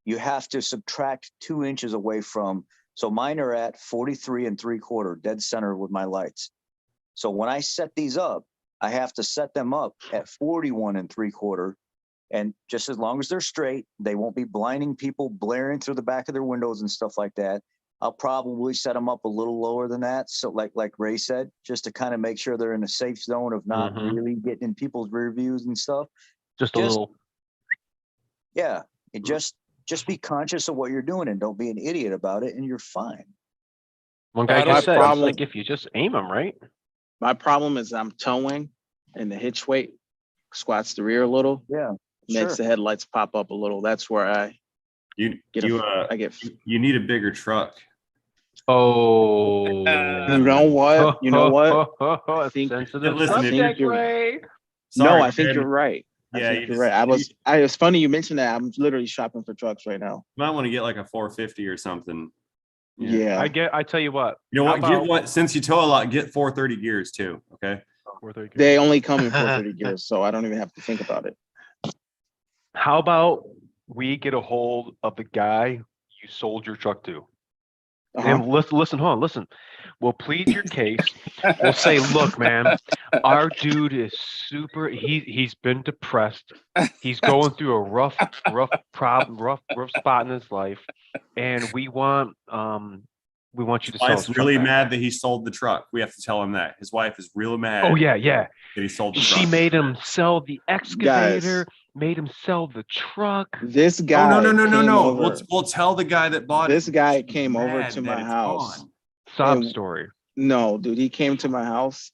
[SPEAKER 1] you have to subtract 2 inches away from. So mine are at 43 3/4 dead center with my lights. So when I set these up, I have to set them up at 41 3/4. And just as long as they're straight, they won't be blinding people, blaring through the back of their windows and stuff like that. I'll probably set them up a little lower than that. So like Ray said, just to kind of make sure they're in a safe zone of not really getting in people's rear views and stuff.
[SPEAKER 3] Just a little.
[SPEAKER 1] Yeah. It just be conscious of what you're doing and don't be an idiot about it, and you're fine.
[SPEAKER 3] One guy
[SPEAKER 7] My
[SPEAKER 3] just said, it's
[SPEAKER 7] problem-
[SPEAKER 3] like if you just aim them right.
[SPEAKER 7] My problem is I'm towing and the hitch weight squats the rear a little,
[SPEAKER 1] Yeah.
[SPEAKER 7] makes the headlights pop up a little. That's where I
[SPEAKER 8] You
[SPEAKER 7] get
[SPEAKER 8] you need a bigger truck.
[SPEAKER 3] Oh.
[SPEAKER 7] You know what? You know what?
[SPEAKER 3] I
[SPEAKER 7] think-
[SPEAKER 3] sensitive
[SPEAKER 8] listen, if-
[SPEAKER 3] subject,
[SPEAKER 7] you're-
[SPEAKER 3] Ray.
[SPEAKER 8] Sorry,
[SPEAKER 7] No, I think
[SPEAKER 8] man.
[SPEAKER 7] you're right.
[SPEAKER 8] Yeah,
[SPEAKER 7] I think you're right. It's funny you mentioned that. I'm literally shopping for trucks right now.
[SPEAKER 8] You might want to get like a 450 or something.
[SPEAKER 7] Yeah.
[SPEAKER 3] I tell you what.
[SPEAKER 8] You know what?
[SPEAKER 3] How
[SPEAKER 8] Get
[SPEAKER 3] about-
[SPEAKER 8] what? Since you tow a lot, get 430 gears too. Okay.
[SPEAKER 3] 430.
[SPEAKER 7] They only come in 430 gears, so I don't even have to think about it.
[SPEAKER 3] How about we get a hold of the guy you sold your truck to? And listen, hold on, listen. We'll plead your case. We'll say, look, man, our dude is super. He's been depressed. He's going through a rough spot in his life, and we want you to sell his
[SPEAKER 8] Wife's
[SPEAKER 3] truck
[SPEAKER 8] really
[SPEAKER 3] back.
[SPEAKER 8] mad that he sold the truck. We have to tell him that. His wife is real mad.
[SPEAKER 3] Oh yeah.
[SPEAKER 8] that he sold the
[SPEAKER 3] She
[SPEAKER 8] truck.
[SPEAKER 3] made him sell the excavator. Made him sell the truck.
[SPEAKER 7] This
[SPEAKER 8] Oh
[SPEAKER 7] guy.
[SPEAKER 8] no.
[SPEAKER 7] came over-
[SPEAKER 8] We'll tell the guy that bought it.
[SPEAKER 7] This guy
[SPEAKER 8] He's
[SPEAKER 7] came over
[SPEAKER 8] mad
[SPEAKER 7] to
[SPEAKER 8] that
[SPEAKER 7] my
[SPEAKER 8] it's
[SPEAKER 7] house.
[SPEAKER 8] gone.
[SPEAKER 3] Sob
[SPEAKER 7] And-
[SPEAKER 3] story.
[SPEAKER 7] No, dude, he came to my house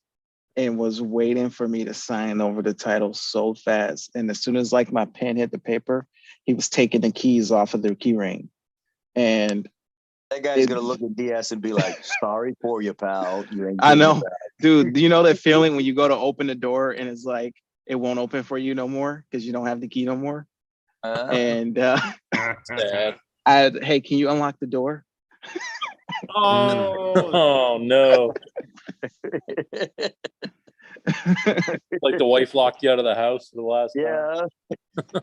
[SPEAKER 7] and was waiting for me to sign over the title so fast. And as soon as like my pen hit the paper, he was taking the keys off of their key ring. And
[SPEAKER 1] That guy's gonna look at DS and be like, "Sorry for you, pal. You ain't
[SPEAKER 7] I
[SPEAKER 1] getting it
[SPEAKER 7] know,
[SPEAKER 1] back."
[SPEAKER 7] dude, do you know that feeling when you go to open the door and it's like it won't open for you no more because you don't have the key no more? And hey, can you unlock the door?
[SPEAKER 6] Oh no! Like the wife locked you out of the house the last time.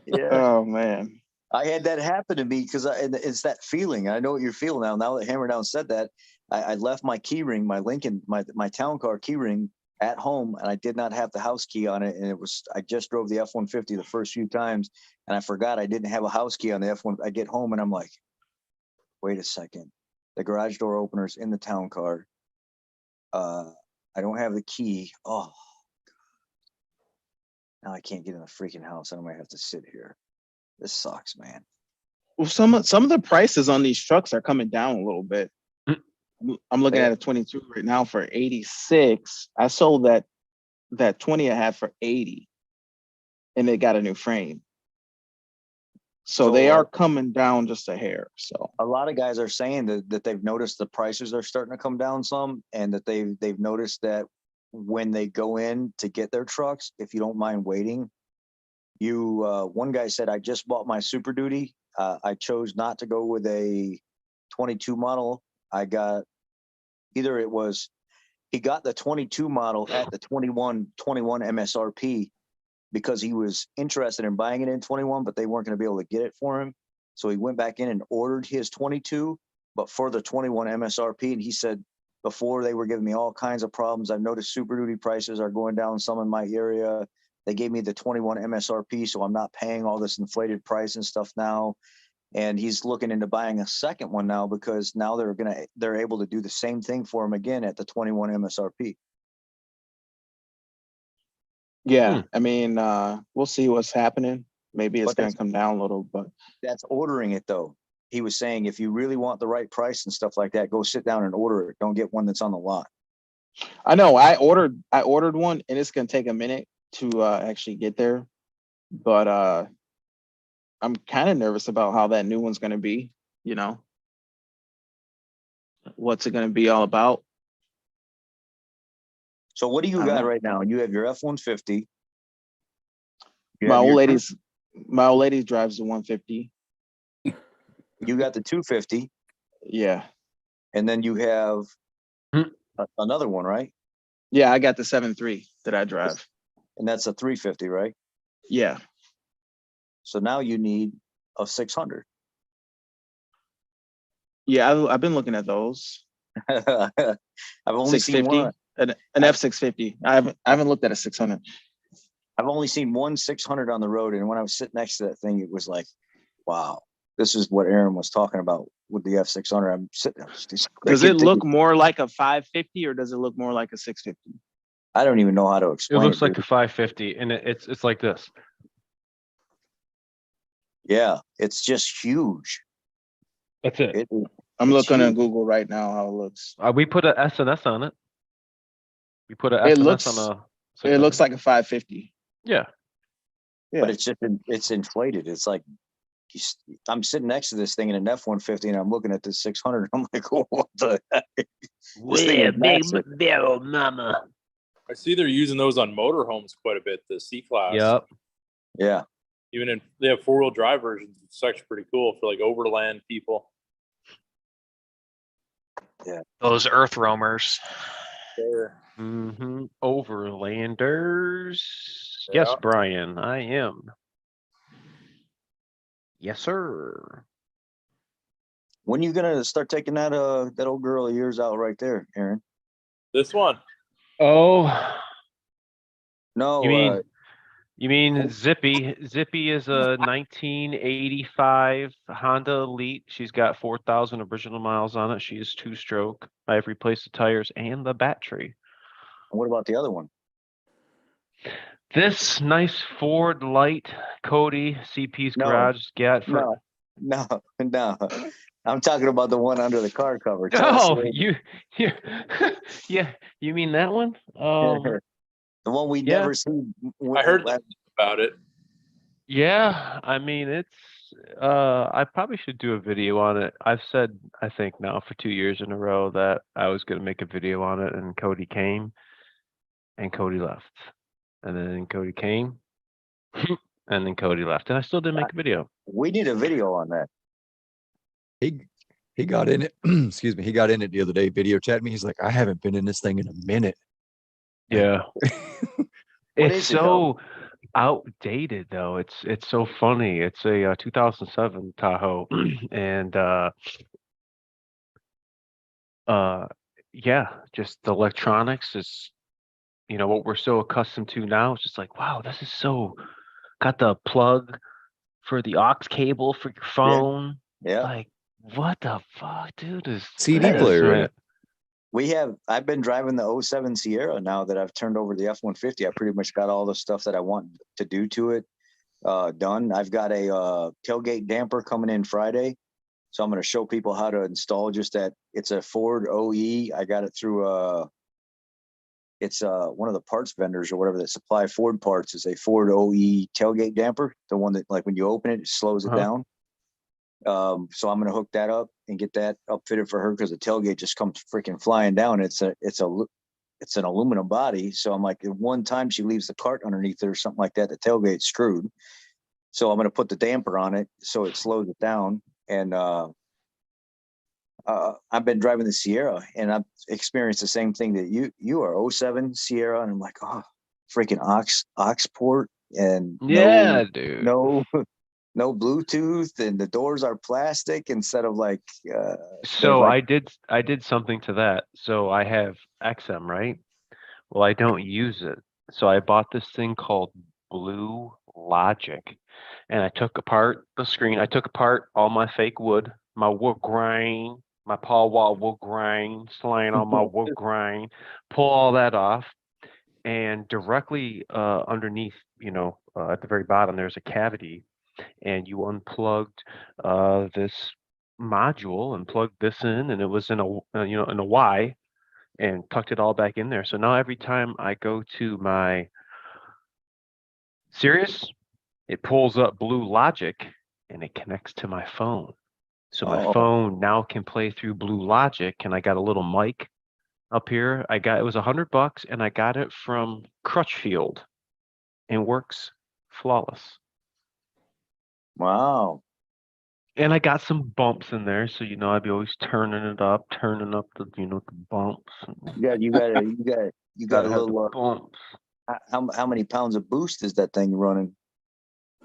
[SPEAKER 1] Yeah.
[SPEAKER 7] Oh man.
[SPEAKER 1] I had that happen to me because it's that feeling. I know what you're feeling now. Now that Hammer Down said that, I left my key ring, my Lincoln, my town car key ring at home, and I did not have the house key on it. And I just drove the F-150 the first few times, and I forgot I didn't have a house key on the F-1. I get home and I'm like, wait a second, the garage door opener's in the town car. I don't have the key. Oh, now I can't get in the freaking house. I might have to sit here. This sucks, man.
[SPEAKER 7] Well, some of the prices on these trucks are coming down a little bit. I'm looking at a 22 right now for 86. I sold that 20 I had for 80, and they got a new frame. So they are coming down just a hair. So
[SPEAKER 1] a lot of guys are saying that they've noticed the prices are starting to come down some, and that they've noticed that when they go in to get their trucks, if you don't mind waiting, one guy said, I just bought my Super Duty. I chose not to go with a 22 model. He got the 22 model at the 21 MSRP because he was interested in buying it in 21, but they weren't going to be able to get it for him. So he went back in and ordered his 22, but for the 21 MSRP. And he said, before they were giving me all kinds of problems. I've noticed Super Duty prices are going down some in my area. They gave me the 21 MSRP, so I'm not paying all this inflated price and stuff now. And he's looking into buying a second one now because now they're able to do the same thing for him again at the 21 MSRP.
[SPEAKER 7] yeah, I mean, we'll see what's happening. Maybe it's
[SPEAKER 1] But
[SPEAKER 7] going to come down a little, but
[SPEAKER 1] That's ordering it though. He was saying if you really want the right price and stuff like that, go sit down and order it. Don't get one that's on the lot.
[SPEAKER 7] I know I ordered one, and it's going to take a minute to actually get there. But I'm kind of nervous about how that new one's going to be. You know, what's it going to be all about?
[SPEAKER 1] So what do you
[SPEAKER 7] I don't
[SPEAKER 1] got
[SPEAKER 7] know.
[SPEAKER 1] right now? You have your F-150.
[SPEAKER 7] My old lady drives the 150.
[SPEAKER 1] You got the 250,
[SPEAKER 7] Yeah.
[SPEAKER 1] and then you have
[SPEAKER 3] Hmm.
[SPEAKER 1] another one, right?
[SPEAKER 7] Yeah, I got the 7.3 that I drive.
[SPEAKER 1] And that's a 350, right?
[SPEAKER 7] Yeah.
[SPEAKER 1] So now you need a 600.
[SPEAKER 7] Yeah, I've been looking at those.
[SPEAKER 1] I've only seen
[SPEAKER 7] 650,
[SPEAKER 1] one.
[SPEAKER 7] an F650. I haven't looked at a 600.
[SPEAKER 1] I've only seen one 600 on the road, and when I was sitting next to that thing, it was like, wow, this is what Aaron was talking about with the F600. I'm sitting.
[SPEAKER 7] Does it look more like a 550 or does it look more like a 650?
[SPEAKER 1] I don't even know how to
[SPEAKER 3] It
[SPEAKER 1] explain.
[SPEAKER 3] looks like
[SPEAKER 1] dude.
[SPEAKER 3] a 550, and it's like this.
[SPEAKER 1] Yeah, it's just huge.
[SPEAKER 3] That's it.
[SPEAKER 7] I'm
[SPEAKER 1] It's
[SPEAKER 7] looking at
[SPEAKER 1] huge.
[SPEAKER 7] Google right now how it looks.
[SPEAKER 3] We put a SNS on it. We put a
[SPEAKER 7] It
[SPEAKER 3] SNS
[SPEAKER 7] looks
[SPEAKER 3] on a.
[SPEAKER 7] it
[SPEAKER 3] 600.
[SPEAKER 7] looks like a 550.
[SPEAKER 3] Yeah.
[SPEAKER 7] Yeah.
[SPEAKER 1] But it's just it's inflated. It's like I'm sitting next to this thing in an F-150, and I'm looking at this 600. I'm like, what the heck? This thing is massive.
[SPEAKER 3] barrel, mama.
[SPEAKER 6] I see they're using those on motorhomes quite a bit. The C-Class.
[SPEAKER 3] Yep.
[SPEAKER 1] Yeah.
[SPEAKER 6] Even they have 4-wheel drive versions. It's actually pretty cool for like overland people.
[SPEAKER 4] Those earth roamers.
[SPEAKER 6] There.
[SPEAKER 3] Mm-hmm. Overlanders. Yes,
[SPEAKER 6] Yeah.
[SPEAKER 3] Brian, I am. Yes, sir.
[SPEAKER 1] When you gonna start taking that that old girl of yours out right there, Aaron?
[SPEAKER 6] This one.
[SPEAKER 3] Oh,
[SPEAKER 1] No,
[SPEAKER 3] you mean Zippy? Zippy is a 1985 Honda Elite. She's got 4,000 original miles on it. She is 2-stroke. I've replaced the tires and the battery.
[SPEAKER 1] what about the other one?
[SPEAKER 3] This nice Ford Light Cody CP's
[SPEAKER 1] No,
[SPEAKER 3] garage got for.
[SPEAKER 1] No. I'm talking about the one under the car cover.
[SPEAKER 3] Oh, you, yeah, you mean that one?
[SPEAKER 1] The one we
[SPEAKER 3] yeah.
[SPEAKER 1] never seen.
[SPEAKER 6] I heard about it.
[SPEAKER 3] Yeah, I mean it's I probably should do a video on it. I've said I think now for 2 years in a row that I was gonna make a video on it, and Cody came and Cody left. And then Cody came and then Cody left. And I still didn't make a video.
[SPEAKER 1] We need a video on that.
[SPEAKER 5] He got in it. Excuse me. He got in it the other day. Video chat me. He's like, I haven't been in this thing in a minute.
[SPEAKER 3] Yeah.
[SPEAKER 1] What
[SPEAKER 3] It's
[SPEAKER 1] is it, though?
[SPEAKER 3] so outdated though. It's so funny. It's a 2007 Tahoe, and yeah, just the electronics is, what we're so accustomed to now. It's just like, wow, this is so got the plug for the aux cable for your phone.
[SPEAKER 1] Yeah.
[SPEAKER 3] Like, what the fuck, dude? Is
[SPEAKER 5] CD
[SPEAKER 3] this,
[SPEAKER 5] player in
[SPEAKER 3] man?
[SPEAKER 5] it.
[SPEAKER 1] I've been driving the 07 Sierra now that I've turned over the F-150. I pretty much got all the stuff that I want to do to it done. I've got a tailgate damper coming in Friday. So I'm going to show people how to install just that. It's a Ford OE. I got it through it's one of the parts vendors or whatever that supply Ford parts is a Ford OE tailgate damper. The one that, like, when you open it, it slows it down. So I'm going to hook that up and get that upfitted for her because the tailgate just comes freaking flying down. It's an aluminum body. So I'm like, one time she leaves the cart underneath it or something like that, the tailgate's screwed. So I'm going to put the damper on it so it slows it down. And I've been driving the Sierra and I've experienced the same thing that you are. 07 Sierra, and I'm like, oh, freaking aux port and
[SPEAKER 3] Yeah, dude.
[SPEAKER 1] no Bluetooth, and the doors are plastic instead of like.
[SPEAKER 3] So
[SPEAKER 1] like,
[SPEAKER 3] I did something to that. So I have XM, right? Well, I don't use it. So I bought this thing called Blue Logic, and I took apart the screen. I took apart all my fake wood, my wood grain, my Paul Wall wood grain, slaying on my wood grain, pull all that off, and directly underneath, at the very bottom, there's a cavity, and you unplugged this module and plugged this in, and it was in a Y, and tucked it all back in there. So now every time I go to my Sirius, it pulls up Blue Logic and it connects to my phone. So my phone now can play through Blue Logic, and I got a little mic up here. It was $100 and I got it from Crutchfield and works flawless.
[SPEAKER 1] Wow.
[SPEAKER 3] And I got some bumps in there, so I'd be always turning up the the bumps.
[SPEAKER 1] You got a
[SPEAKER 3] Gotta have the
[SPEAKER 1] little.
[SPEAKER 3] bumps.
[SPEAKER 1] How many pounds of boost is that thing running?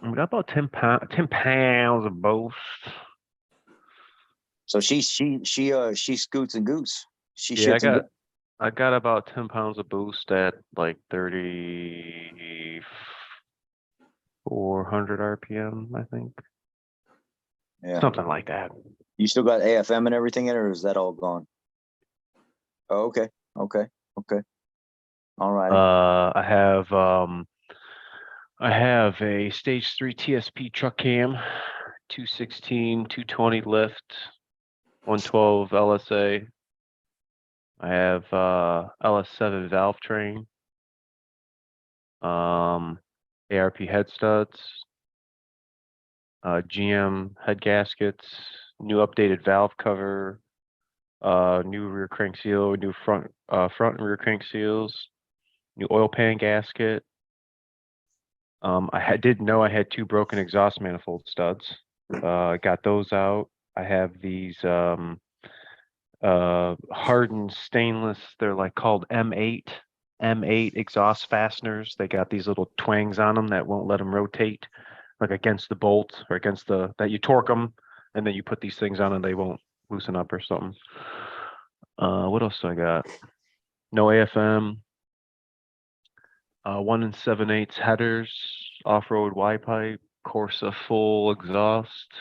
[SPEAKER 3] We got about 10 pounds of boost.
[SPEAKER 1] So she scoots and goots. She
[SPEAKER 3] Yeah,
[SPEAKER 1] shits and goots.
[SPEAKER 3] I got about 10 pounds of boost at like 3,400 RPM, I think.
[SPEAKER 1] Yeah.
[SPEAKER 3] Something like that.
[SPEAKER 1] You still got AFM and everything in it, or is that all gone? Oh, okay. All right.
[SPEAKER 3] I have a stage 3 TSP truck cam, 216, 220 lift, 112 LSA. I have LS7 valve train, ARP head studs, GM head gaskets, new updated valve cover, new rear crank seal, new front and rear crank seals, new oil pan gasket. Didn't know I had 2 broken exhaust manifold studs. Got those out. I have these hardened stainless. They're like called M8 exhaust fasteners. They got these little twangs on them that won't let them rotate, like against the bolt or against that you torque them, and then you put these things on and they won't loosen up or something. What else do I got? No AFM. 1 7/8 headers, off-road Y pipe, Corsa full exhaust.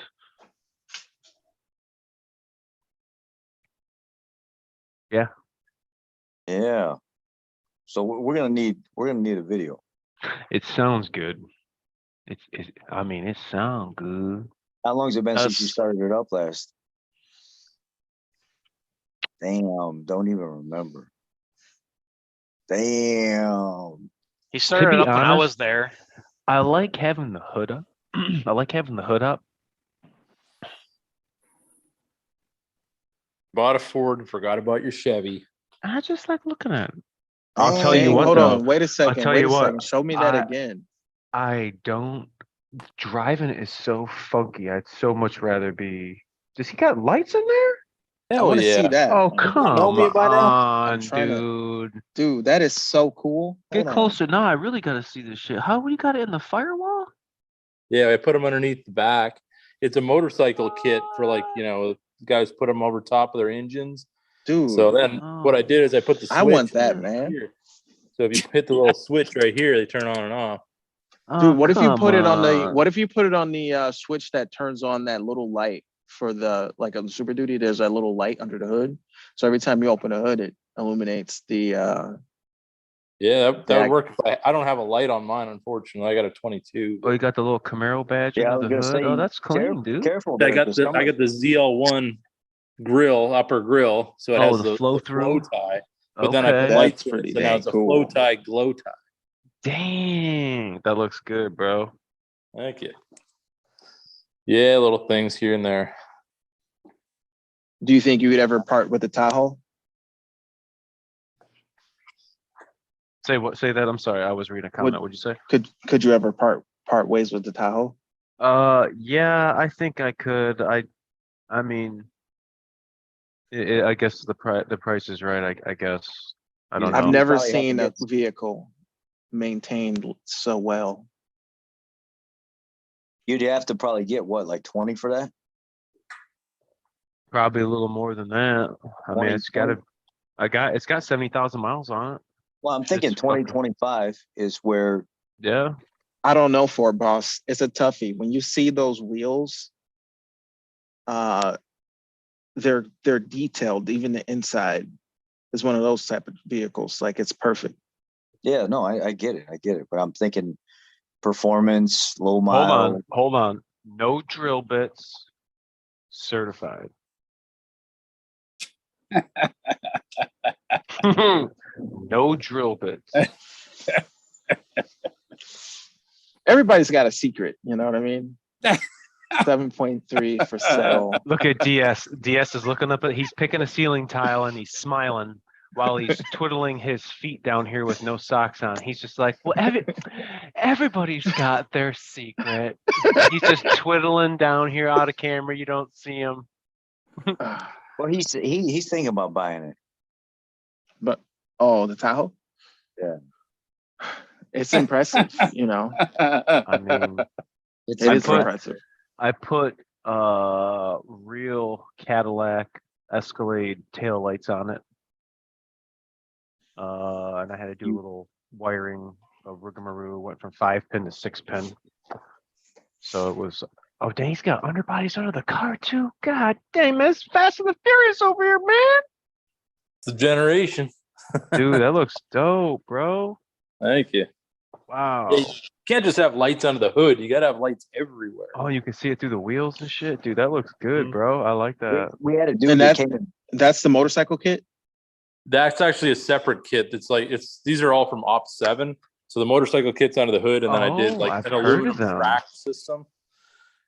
[SPEAKER 3] Yeah.
[SPEAKER 1] Yeah. So we're gonna need a video.
[SPEAKER 3] It sounds good. It sounds good.
[SPEAKER 1] How long's it been since you
[SPEAKER 4] That's-
[SPEAKER 1] started it up last? Damn, don't even remember. Damn.
[SPEAKER 4] He started
[SPEAKER 3] be
[SPEAKER 4] it up when I
[SPEAKER 3] honest-
[SPEAKER 4] was there.
[SPEAKER 3] I like having the hood up. I like having the hood up.
[SPEAKER 6] Bought a Ford and forgot about your Chevy.
[SPEAKER 3] I just like looking at it. I'll tell you
[SPEAKER 7] Dang,
[SPEAKER 3] what,
[SPEAKER 7] hold
[SPEAKER 3] though.
[SPEAKER 7] on, wait a second.
[SPEAKER 3] tell
[SPEAKER 7] Wait
[SPEAKER 3] you
[SPEAKER 7] a
[SPEAKER 3] what,
[SPEAKER 7] second. Show me that
[SPEAKER 3] I-
[SPEAKER 7] again.
[SPEAKER 3] I don't. Driving is so funky. I'd so much rather be. Does he got lights in there?
[SPEAKER 7] I want to see that.
[SPEAKER 3] Oh, come
[SPEAKER 6] know me by now?
[SPEAKER 3] on,
[SPEAKER 7] I'm trying to-
[SPEAKER 3] dude.
[SPEAKER 7] Dude, that is so cool.
[SPEAKER 3] Get
[SPEAKER 7] Hold on.
[SPEAKER 3] closer. No, I really gotta see this shit. How you got it in the firewall?
[SPEAKER 6] Yeah, I put them underneath the back. It's a motorcycle kit for guys put them over top of their engines.
[SPEAKER 7] Dude,
[SPEAKER 6] So then what I did is I put the switch.
[SPEAKER 7] I want that, man.
[SPEAKER 6] here. So if you hit the little switch right here, they turn on and off.
[SPEAKER 7] Dude, what if you
[SPEAKER 3] come
[SPEAKER 7] put it on the
[SPEAKER 3] on.
[SPEAKER 7] what if you put it on the switch that turns on that little light for the like on the Super Duty, there's that little light under the hood. So every time you open the hood, it illuminates the
[SPEAKER 6] Yeah, that
[SPEAKER 7] Yeah.
[SPEAKER 6] would work. I don't have a light on mine, unfortunately. I got a 22.
[SPEAKER 3] Oh, you got the little Camaro badge
[SPEAKER 1] Yeah, I
[SPEAKER 3] under
[SPEAKER 1] was
[SPEAKER 3] the
[SPEAKER 1] gonna
[SPEAKER 3] hood.
[SPEAKER 1] say.
[SPEAKER 3] Oh, that's clean, dude.
[SPEAKER 1] Careful.
[SPEAKER 6] I
[SPEAKER 1] there,
[SPEAKER 6] got
[SPEAKER 1] 'cause
[SPEAKER 6] the
[SPEAKER 1] some
[SPEAKER 6] I
[SPEAKER 1] of-
[SPEAKER 6] got the ZL1 grill, upper grill, so it
[SPEAKER 3] Oh,
[SPEAKER 6] has
[SPEAKER 3] the flow through?
[SPEAKER 6] tie. But then I
[SPEAKER 3] Okay.
[SPEAKER 6] put lights
[SPEAKER 7] That's
[SPEAKER 6] in it,
[SPEAKER 7] pretty
[SPEAKER 6] so now
[SPEAKER 7] dang
[SPEAKER 6] it's a
[SPEAKER 7] cool.
[SPEAKER 6] flow tie, glow tie.
[SPEAKER 3] Dang, that looks good, bro.
[SPEAKER 6] Thank you. Yeah, little things here and there.
[SPEAKER 7] Do you think you would ever part with the Tahoe?
[SPEAKER 3] Say what? Say that. I'm sorry. I was reading a comment. What'd you say?
[SPEAKER 7] Could you ever part ways with the Tahoe?
[SPEAKER 3] Yeah, I think I could. I mean, I guess the price is right. I guess. I don't
[SPEAKER 7] I've
[SPEAKER 3] know.
[SPEAKER 7] never
[SPEAKER 1] probably have to
[SPEAKER 7] seen a
[SPEAKER 1] get-
[SPEAKER 7] vehicle maintained so well.
[SPEAKER 1] You'd have to probably get what, like 20 for that?
[SPEAKER 3] Probably a little more than that. I mean,
[SPEAKER 1] 20,
[SPEAKER 3] it's got 70,000 miles on it.
[SPEAKER 1] Well, I'm thinking
[SPEAKER 3] It's fucking-
[SPEAKER 1] 2025 is where.
[SPEAKER 3] Yeah.
[SPEAKER 7] I don't know, Ford boss. It's a toughie. When you see those wheels, they're detailed. Even the inside is one of those type of vehicles. Like it's perfect.
[SPEAKER 1] Yeah, no, I get it. But I'm thinking performance, low mile.
[SPEAKER 3] Hold on. No drill bits. Certified. No drill bits.
[SPEAKER 7] Everybody's got a secret. You know what I mean? 7.3 for sale.
[SPEAKER 3] Look at DS. DS is looking up at. He's picking a ceiling tile and he's smiling while he's twiddling his feet down here with no socks on. He's just like, well, everybody's got their secret. He's just twiddling down here out of camera. You don't see him.
[SPEAKER 1] Well, he's thinking about buying it.
[SPEAKER 7] But the Tahoe.
[SPEAKER 1] Yeah.
[SPEAKER 7] It's impressive, you know.
[SPEAKER 3] I mean,
[SPEAKER 7] It is impressive.
[SPEAKER 3] I put real Cadillac Escalade taillights on it. And I had to do a little wiring of rigmarole, went from 5-pin to 6-pin. So it was, oh, dang, he's got underbodies under the car too. God dang, man, it's Fast and the Furious over here, man.
[SPEAKER 6] It's a generation.
[SPEAKER 3] Dude, that looks dope, bro.
[SPEAKER 6] Thank you.
[SPEAKER 3] Wow.
[SPEAKER 6] Yeah, you can't just have lights under the hood. You got to have lights everywhere.
[SPEAKER 3] Oh, you can see it through the wheels and shit. Dude, that looks good, bro. I like that.
[SPEAKER 1] We had a dude
[SPEAKER 7] And
[SPEAKER 1] that came in.
[SPEAKER 7] that's the motorcycle kit.
[SPEAKER 6] That's actually a separate kit. These are all from Op 7. So the motorcycle kit's under the hood, and then I did like
[SPEAKER 3] I've
[SPEAKER 6] an
[SPEAKER 3] heard of
[SPEAKER 6] aluminum
[SPEAKER 3] them.
[SPEAKER 6] track system.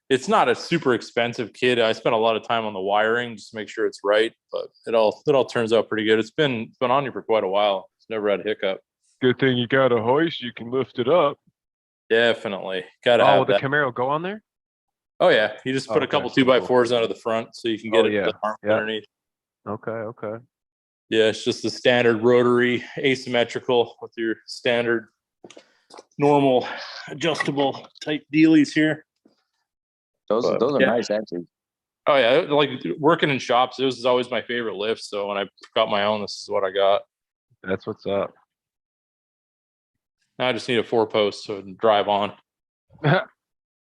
[SPEAKER 6] It's not a super expensive kit. I spent a lot of time on the wiring just to make sure it's right, but it all turns out pretty good. It's been on you for quite a while. It's never had a hiccup.
[SPEAKER 3] Good thing you got a hoist. You can lift it up.
[SPEAKER 6] Definitely. Gotta
[SPEAKER 3] Oh,
[SPEAKER 6] have
[SPEAKER 3] will the
[SPEAKER 6] that.
[SPEAKER 3] Camaro go on there?
[SPEAKER 6] Oh yeah. You just put a
[SPEAKER 3] Okay,
[SPEAKER 6] couple
[SPEAKER 3] cool,
[SPEAKER 6] 2x4s under the front so you can get
[SPEAKER 3] Oh,
[SPEAKER 6] it
[SPEAKER 3] yeah.
[SPEAKER 6] the arm
[SPEAKER 3] Yeah.
[SPEAKER 6] underneath.
[SPEAKER 3] Okay.
[SPEAKER 6] Yeah, it's just the standard rotary asymmetrical with your standard normal adjustable type dealies here.
[SPEAKER 1] Those
[SPEAKER 6] But,
[SPEAKER 1] are
[SPEAKER 6] yeah.
[SPEAKER 1] nice, actually.
[SPEAKER 6] Oh yeah, like working in shops, this is always my favorite lift. So when I got my own, this is what I got.
[SPEAKER 3] That's what's up.
[SPEAKER 6] Now I just need a 4-post so I can drive on.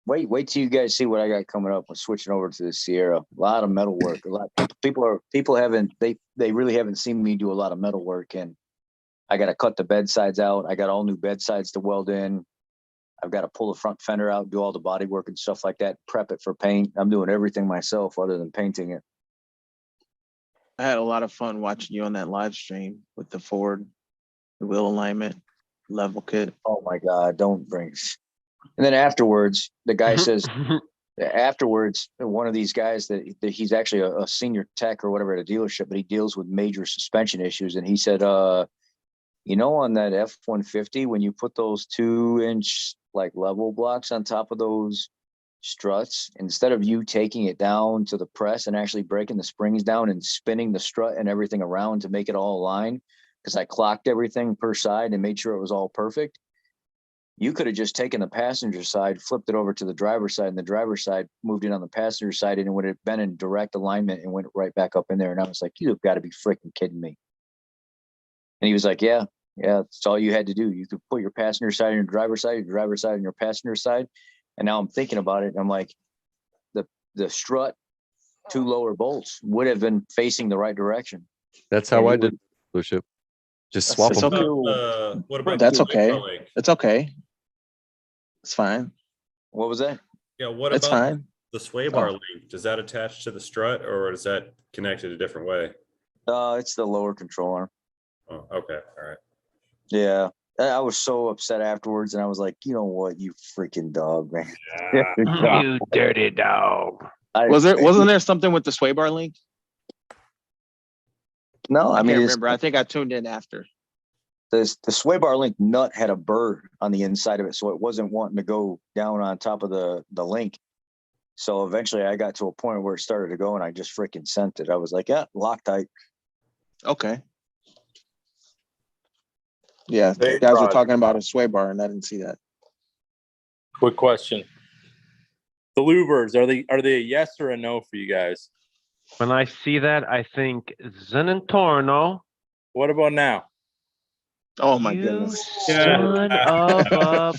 [SPEAKER 1] Wait till you guys see what I got coming up. We're switching over to the Sierra. A lot of metal work. A lot of people haven't they really haven't seen me do a lot of metal work, and I got to cut the bed sides out. I got all new bed sides to weld in. I've got to pull the front fender out, do all the body work and stuff like that, prep it for paint. I'm doing everything myself other than painting it.
[SPEAKER 7] I had a lot of fun watching you on that live stream with the Ford, the wheel alignment, level kit.
[SPEAKER 1] Oh my God, don't bring. And then afterwards, the guy says, afterwards, one of these guys that he's actually a senior tech or whatever at a dealership, but he deals with major suspension issues. And he said, you know, on that F-150, when you put those 2-inch like level blocks on top of those struts, instead of you taking it down to the press and actually breaking the springs down and spinning the strut and everything around to make it all align, because I clocked everything per side and made sure it was all perfect. You could have just taken the passenger side, flipped it over to the driver's side, and the driver's side moved it on the passenger side, and it would have been in direct alignment and went right back up in there. And I was like, you've got to be freaking kidding me. And he was like, yeah, that's all you had to do. You could put your passenger side on your driver's side on your passenger side. And now I'm thinking about it, and I'm like, the strut, 2 lower bolts would have been facing the right direction.
[SPEAKER 5] That's how I did dealership. Just swap
[SPEAKER 7] It's
[SPEAKER 5] them.
[SPEAKER 7] okay.
[SPEAKER 8] What about
[SPEAKER 7] That's
[SPEAKER 8] the
[SPEAKER 7] okay.
[SPEAKER 8] Swaybar link?
[SPEAKER 7] It's okay. It's fine.
[SPEAKER 1] What was that?
[SPEAKER 8] Yeah, what
[SPEAKER 7] It's
[SPEAKER 8] about
[SPEAKER 7] fine.
[SPEAKER 8] the sway bar link? Does that attach to the strut, or is that connected a different way?
[SPEAKER 1] It's the lower control arm.
[SPEAKER 8] Oh, okay, all right.
[SPEAKER 1] Yeah. I was so upset afterwards, and I was like, you know what, you freaking dog, man.
[SPEAKER 3] You dirty dog.
[SPEAKER 7] Wasn't there something with the sway bar link?
[SPEAKER 1] No,
[SPEAKER 7] I
[SPEAKER 1] I mean,
[SPEAKER 7] can't
[SPEAKER 1] it's,
[SPEAKER 7] remember. I think I tuned in after.
[SPEAKER 1] the sway bar link nut had a burr on the inside of it, so it wasn't wanting to go down on top of the link. So eventually I got to a point where it started to go, and I just freaking sent it. I was like, yeah, Loctite.
[SPEAKER 7] Okay. Yeah,
[SPEAKER 6] Hey,
[SPEAKER 7] guys were
[SPEAKER 6] Rod.
[SPEAKER 7] talking about a sway bar, and I didn't see that.
[SPEAKER 6] Quick question. The louvers, are they a yes or a no for you guys?
[SPEAKER 3] When I see that, I think Zenentorno.
[SPEAKER 6] What about now?
[SPEAKER 7] Oh my
[SPEAKER 3] You
[SPEAKER 7] goodness.
[SPEAKER 3] son of a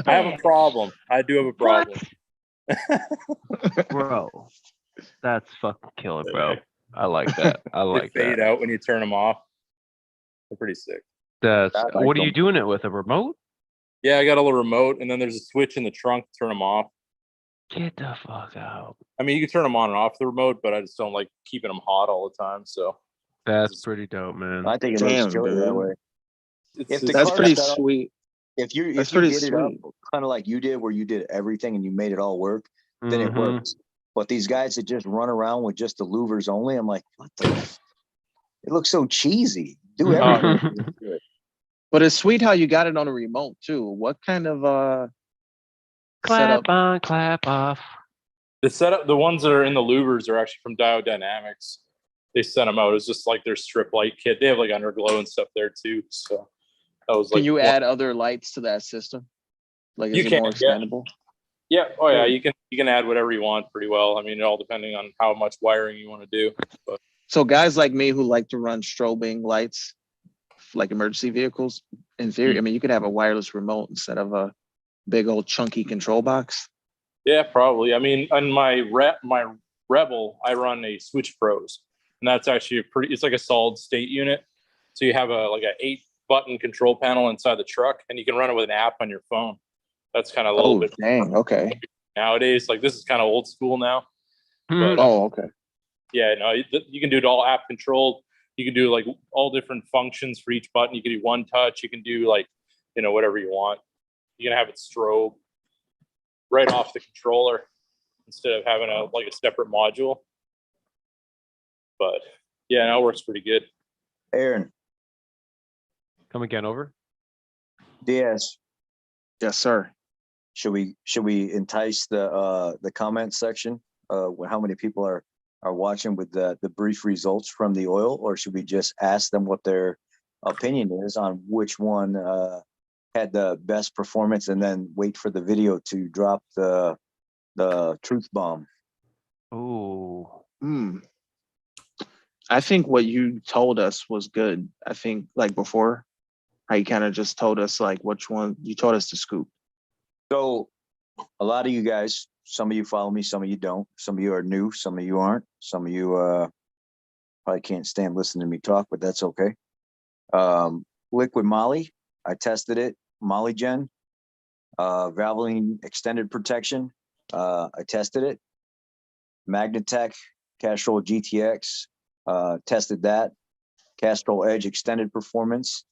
[SPEAKER 6] I have a problem. I do have a problem.
[SPEAKER 3] bro. That's fucking killer, bro. I like that. I like
[SPEAKER 6] They fade
[SPEAKER 3] that.
[SPEAKER 6] out when you turn them off. They're pretty sick.
[SPEAKER 3] That's
[SPEAKER 1] I like
[SPEAKER 3] what are you
[SPEAKER 1] them.
[SPEAKER 3] doing it with? A remote?
[SPEAKER 6] Yeah, I got a little remote, and then there's a switch in the trunk to turn them off.
[SPEAKER 3] Get the fuck out.
[SPEAKER 6] I mean, you can turn them on and off the remote, but I just don't like keeping them hot all the time. So
[SPEAKER 3] That's pretty dope, man.
[SPEAKER 1] I think it
[SPEAKER 7] Damn,
[SPEAKER 1] looks killer that
[SPEAKER 7] dude.
[SPEAKER 1] way.
[SPEAKER 6] it's,
[SPEAKER 1] If the
[SPEAKER 7] That's
[SPEAKER 1] car
[SPEAKER 7] pretty
[SPEAKER 1] set up-
[SPEAKER 7] sweet.
[SPEAKER 1] If you
[SPEAKER 7] That's
[SPEAKER 1] if you
[SPEAKER 7] pretty
[SPEAKER 1] did it up
[SPEAKER 7] sweet.
[SPEAKER 1] kind of like you did, where you did everything and you made it all work, then it
[SPEAKER 3] Mhm.
[SPEAKER 1] works. But these guys that just run around with just the louvers only, I'm like, what the? It looks so cheesy. Do everything.
[SPEAKER 7] But it's sweet how you got it on a remote too. What kind of setup?
[SPEAKER 3] Clap on, clap off.
[SPEAKER 6] The setup, the ones that are in the louvers are actually from Diagnostic. They sent them out. It's just like their strip light kit. They have like underglow and stuff there too. So that was like.
[SPEAKER 7] Can you add other lights to that system? Like, is
[SPEAKER 6] You
[SPEAKER 7] it
[SPEAKER 6] can,
[SPEAKER 7] more
[SPEAKER 6] yeah.
[SPEAKER 7] expandable?
[SPEAKER 6] Yeah. Oh yeah. You can add whatever you want pretty well. I mean, it all depending on how much wiring you want to do. But
[SPEAKER 7] So guys like me who like to run strobing lights, like emergency vehicles, in theory, I mean, you could have a wireless remote instead of a big old chunky control box.
[SPEAKER 6] yeah, probably. I mean, on my Rebel, I run a Switch Pros, and that's actually it's like a solid state unit. So you have like a 8-button control panel inside the truck, and you can run it with an app on your phone. That's kind of a little bit
[SPEAKER 7] Dang, okay.
[SPEAKER 6] nowadays. Like, this is kind of old school now. But,
[SPEAKER 7] Oh, okay.
[SPEAKER 6] yeah, no, you can do it all app controlled. You can do like all different functions for each button. You can do one touch. You can do like, whatever you want. You can have it strobe right off the controller instead of having a separate module. But yeah, no, it works pretty good.
[SPEAKER 1] Aaron,
[SPEAKER 3] Come again, over.
[SPEAKER 1] DS,
[SPEAKER 7] Yes, sir.
[SPEAKER 1] should we entice the comment section? How many people are watching with the brief results from the oil, or should we just ask them what their opinion is on which one had the best performance, and then wait for the video to drop the truth bomb?
[SPEAKER 3] Oh,
[SPEAKER 7] I think what you told us was good. I think like before, how you kind of just told us like which one you told us to scoop.
[SPEAKER 1] So a lot of you guys, some of you follow me, some of you don't. Some of you are new, some of you aren't. Some of you probably can't stand listening to me talk, but that's okay. Liquid Moly, I tested it. Molygen, Valvoline extended protection, I tested it. Magnatech, Castrol GTX, tested that. Castrol Edge extended performance,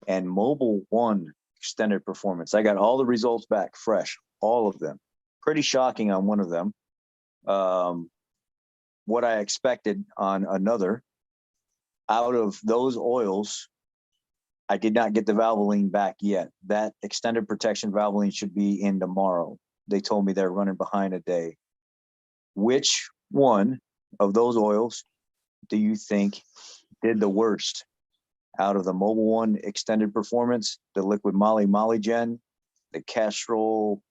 [SPEAKER 1] and Mobile One extended performance. I got all the results back fresh, all of them. Pretty shocking on one of them. What I expected on another. Out of those oils, I did not get the Valvoline back yet. That extended protection Valvoline should be in tomorrow. They told me they're running behind a day. Which one of those oils do you think did the worst out of the Mobile One extended performance, the Liquid Moly Molygen, the Castrol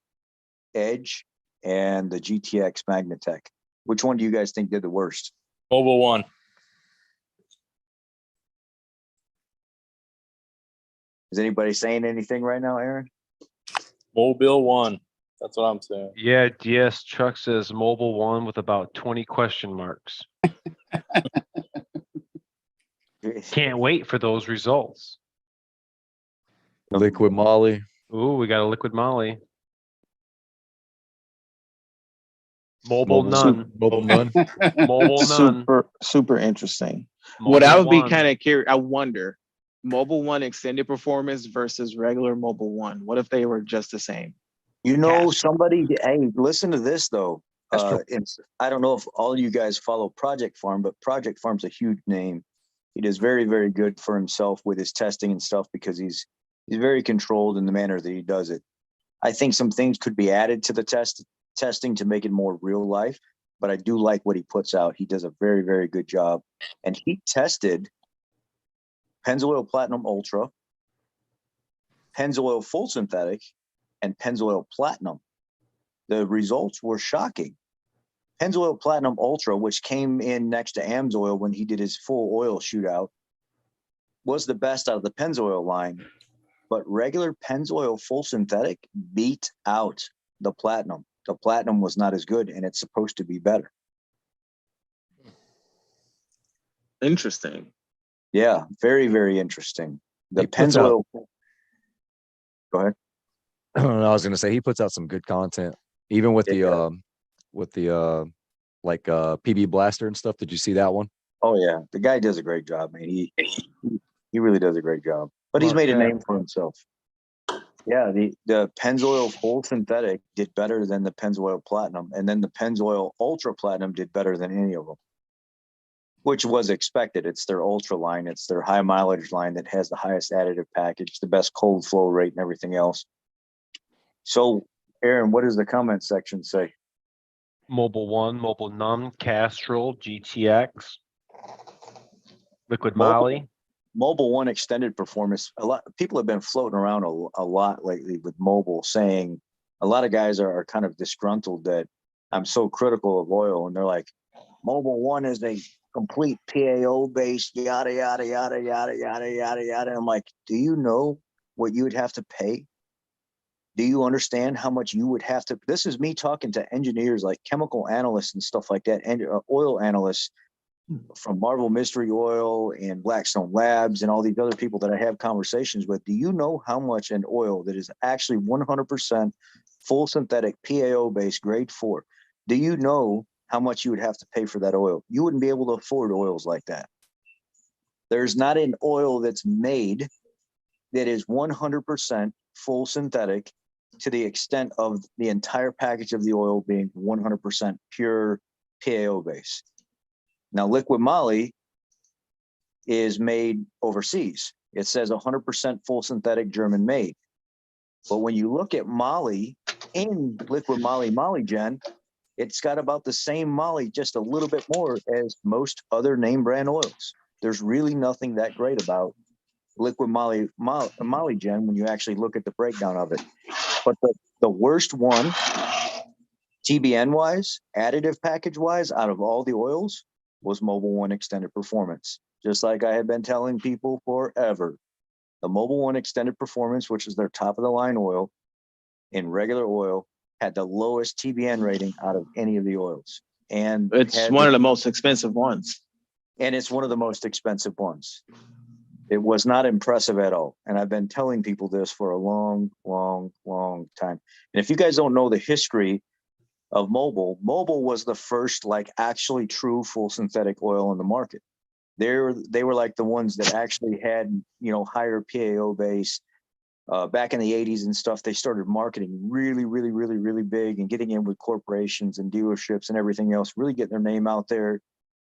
[SPEAKER 1] Edge, and the GTX Magnatech? Which one do you guys think did the worst?
[SPEAKER 6] Mobile One.
[SPEAKER 1] Is anybody saying anything right now, Aaron?
[SPEAKER 6] Mobile One. That's what I'm saying.
[SPEAKER 3] yeah. DS Chuck says Mobile One with about 20 question marks. Can't wait for those results.
[SPEAKER 5] Liquid Moly.
[SPEAKER 3] Ooh, we got a Liquid Moly. Mobile none.
[SPEAKER 5] Mobile none.
[SPEAKER 3] Mobile none.
[SPEAKER 7] Super interesting.
[SPEAKER 3] Mobile
[SPEAKER 7] What I would be
[SPEAKER 3] one.
[SPEAKER 7] kind of curious, I wonder, Mobile One extended performance versus regular Mobile One. What if they were just the same?
[SPEAKER 1] You know, somebody, hey, listen to this though.
[SPEAKER 5] Castrol.
[SPEAKER 1] I don't know if all you guys follow Project Farm, but Project Farm's a huge name. He does very, very good for himself with his testing and stuff because he's very controlled in the manner that he does it. I think some things could be added to the testing to make it more real life, but I do like what he puts out. He does a very, very good job. And he tested Pennzoil Platinum Ultra, Pennzoil Full Synthetic, and Pennzoil Platinum. The results were shocking. Pennzoil Platinum Ultra, which came in next to Amsoil when he did his full oil shootout, was the best out of the Pennzoil line. But regular Pennzoil Full Synthetic beat out the Platinum. The Platinum was not as good, and it's supposed to be better.
[SPEAKER 7] Interesting.
[SPEAKER 1] Yeah, very, very interesng. The
[SPEAKER 5] He puts out-
[SPEAKER 1] Pennzoil. Go ahead.
[SPEAKER 5] I was going to say he puts out some good content, even with the PB Blaster and stuff. Did you see that one?
[SPEAKER 1] Oh yeah, the guy does a great job, man. He really does a great job. But he's made a name for himself. Yeah, the Pennzoil Full Synthetic did better than the Pennzoil Platinum, and then the Pennzoil Ultra Platinum did better than any of them. which was expected. It's their ultra line. It's their high mileage line that has the highest additive package, the best cold flow rate and everything else. So Aaron, what does the comment section say?
[SPEAKER 3] Mobile One, Mobile None, Castrol, GTX, Liquid Moly.
[SPEAKER 1] Mobile One extended performance. A lot of people have been floating around a lot lately with mobile, saying a lot of guys are kind of disgruntled that I'm so critical of oil, and they're like, Mobile One is a complete PAO based yada yada yada yada yada yada yada. I'm like, do you know what you would have to pay? Do you understand how much you would have to? This is me talking to engineers like chemical analysts and stuff like that, and oil analysts from Marvel Mystery Oil and Blackstone Labs and all these other people that I have conversations with. Do you know how much an oil that is actually 100% full synthetic PAO based grade 4? Do you know how much you would have to pay for that oil? You wouldn't be able to afford oils like that. There's not an oil that's made that is 100% full synthetic to the extent of the entire package of the oil being 100% pure PAO base. Now, Liquid Moly is made overseas. It says 100% full synthetic German made. But when you look at moly in Liquid Moly Molygen, it's got about the same moly, just a little bit more as most other name brand oils. There's really nothing that great about Liquid Molygen when you actually look at the breakdown of it. But the worst one, TBN wise, additive package wise, out of all the oils, was Mobile One Extended Performance. Just like I have been telling people forever, the Mobile One Extended Performance, which is their top of the line oil in regular oil, had the lowest TBN rating out of any of the oils. And
[SPEAKER 7] it's one of the most expensive ones.
[SPEAKER 1] And it's one of the most expensive ones. It was not impressive at all. And I've been telling people this for a long, long, long time. And if you guys don't know the history of Mobile was the first like actually true full synthetic oil in the market. They were like the ones that actually had, you know, higher PAO base. Back in the 80s and stuff, they started marketing really, really, really, really big and getting in with corporations and dealerships and everything else, really getting their name out there,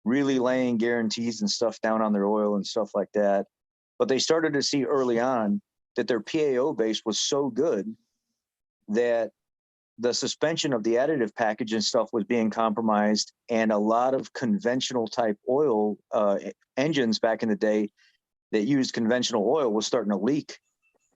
[SPEAKER 1] really laying guarantees and stuff down on their oil and stuff like that. But they started to see early on that their PAO base was so good that the suspension of the additive package and stuff was being compromised, and a lot of conventional type oil engines back in the day that used conventional oil was starting to leak.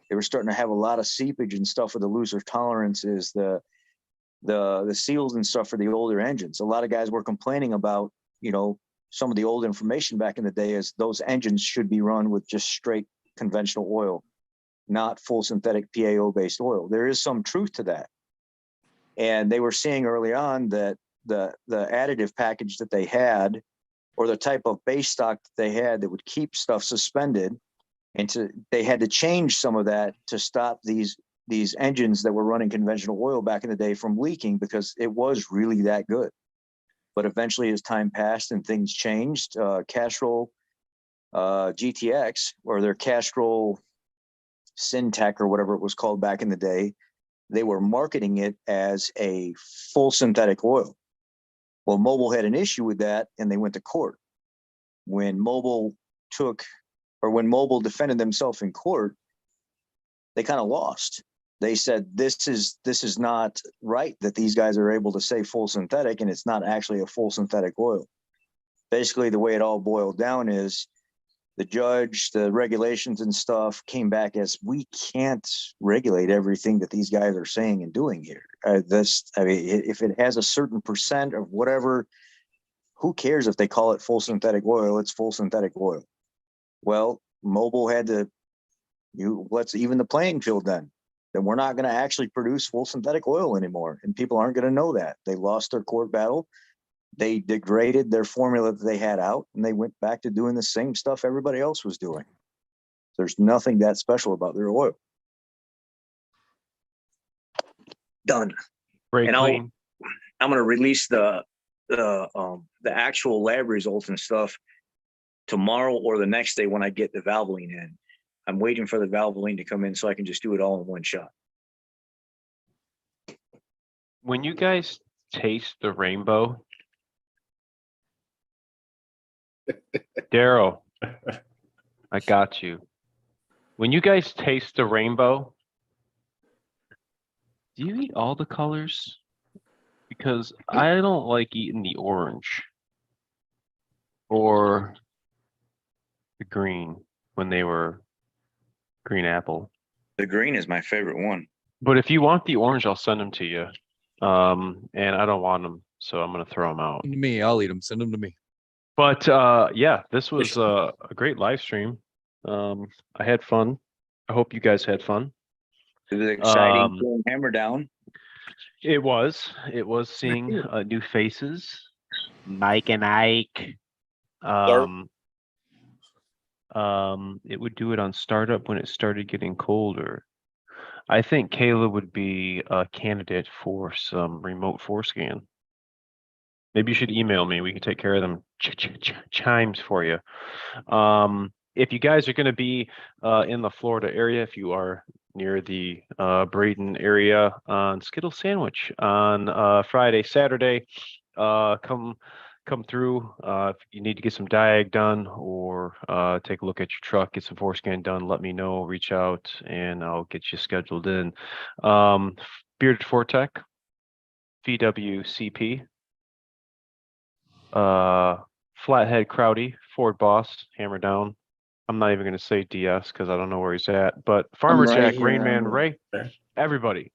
[SPEAKER 1] They were starting to have a lot of seepage and stuff with the looser tolerances, the seals and stuff for the older engines. A lot of guys were complaining about, you know, some of the old information back in the day is those engines should be run with just straight conventional oil, not full synthetic PAO based oil. There is some truth to that. And they were seeing early on that the additive package that they had, or the type of base stock that they had that would keep stuff suspended, they had to change some of that to stop these engines that were running conventional oil back in the day from leaking, because it was really that good. But eventually, as time passed and things changed, Castrol GTX, or their Castrol Syntec, or whatever it was called back in the day, they were marketing it as a full synthetic oil. Well, Mobile had an issue with that, and they went to court. When Mobile defended themselves in court, they kind of lost. They said, this is not right that these guys are able to say full synthetic, and it's not actually a full synthetic oil. Basically, the way it all boiled down is the judge, the regulations and stuff came back as, we can't regulate everything that these guys are saying and doing here. If it has a certain percent of whatever, who cares if they call it full synthetic oil? It's full synthetic oil. Well, Mobile had to, let's even the playing field then we're not going to actually produce full synthetic oil anymore. And people aren't going to know that. They lost their court battle. They degraded their formula that they had out, and they went back to doing the same stuff everybody else was doing. There's nothing that special about their oil. Done.
[SPEAKER 3] Break
[SPEAKER 1] And
[SPEAKER 3] clean.
[SPEAKER 1] I'm going to release the actual lab results and stuff tomorrow or the next day when I get the Valvoline in. I'm waiting for the Valvoline to come in so I can just do it all in one shot.
[SPEAKER 3] When you guys taste the rainbow, Daryl, I got you. When you guys taste the rainbow, do you eat all the colors? Because I don't like eating the orange or the green when they were green apple.
[SPEAKER 1] The green is my favorite one.
[SPEAKER 3] But if you want the orange, I'll send them to you. And I don't want them, so I'm gonna throw them out.
[SPEAKER 5] Send 'em to me. I'll eat them. Send them to me.
[SPEAKER 3] But yeah, this was a great live stream. I had fun. I hope you guys had fun.
[SPEAKER 1] It was exciting
[SPEAKER 3] Um,
[SPEAKER 1] seeing Hammer down.
[SPEAKER 3] It was seeing new faces, Mike and Ike. It would do it on startup when it started getting colder. I think Kayla would be a candidate for some remote forescan. Maybe you should email me. We can take care of them chimes for you. If you guys are going to be in the Florida area, if you are near the Braden area on Skittle Sandwich on Friday, Saturday, come through. If you need to get some diag done or take a look at your truck, get some forescan done, let me know, reach out, and I'll get you scheduled in. Bearded Fortec, VWCP, Flathead Crowdy, Ford Boss, Hammer Down. I'm not even going to say DS because I don't know where he's at, but Farmer
[SPEAKER 7] right
[SPEAKER 3] Jack,
[SPEAKER 7] here.
[SPEAKER 3] Rain Man Ray, everybody.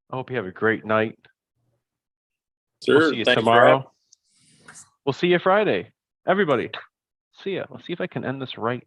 [SPEAKER 3] I hope you have a great night. We'll
[SPEAKER 6] Sure.
[SPEAKER 3] see you
[SPEAKER 6] Thanks for
[SPEAKER 3] tomorrow. We'll see you Friday. Everybody, see ya. Let's see if I can end this right.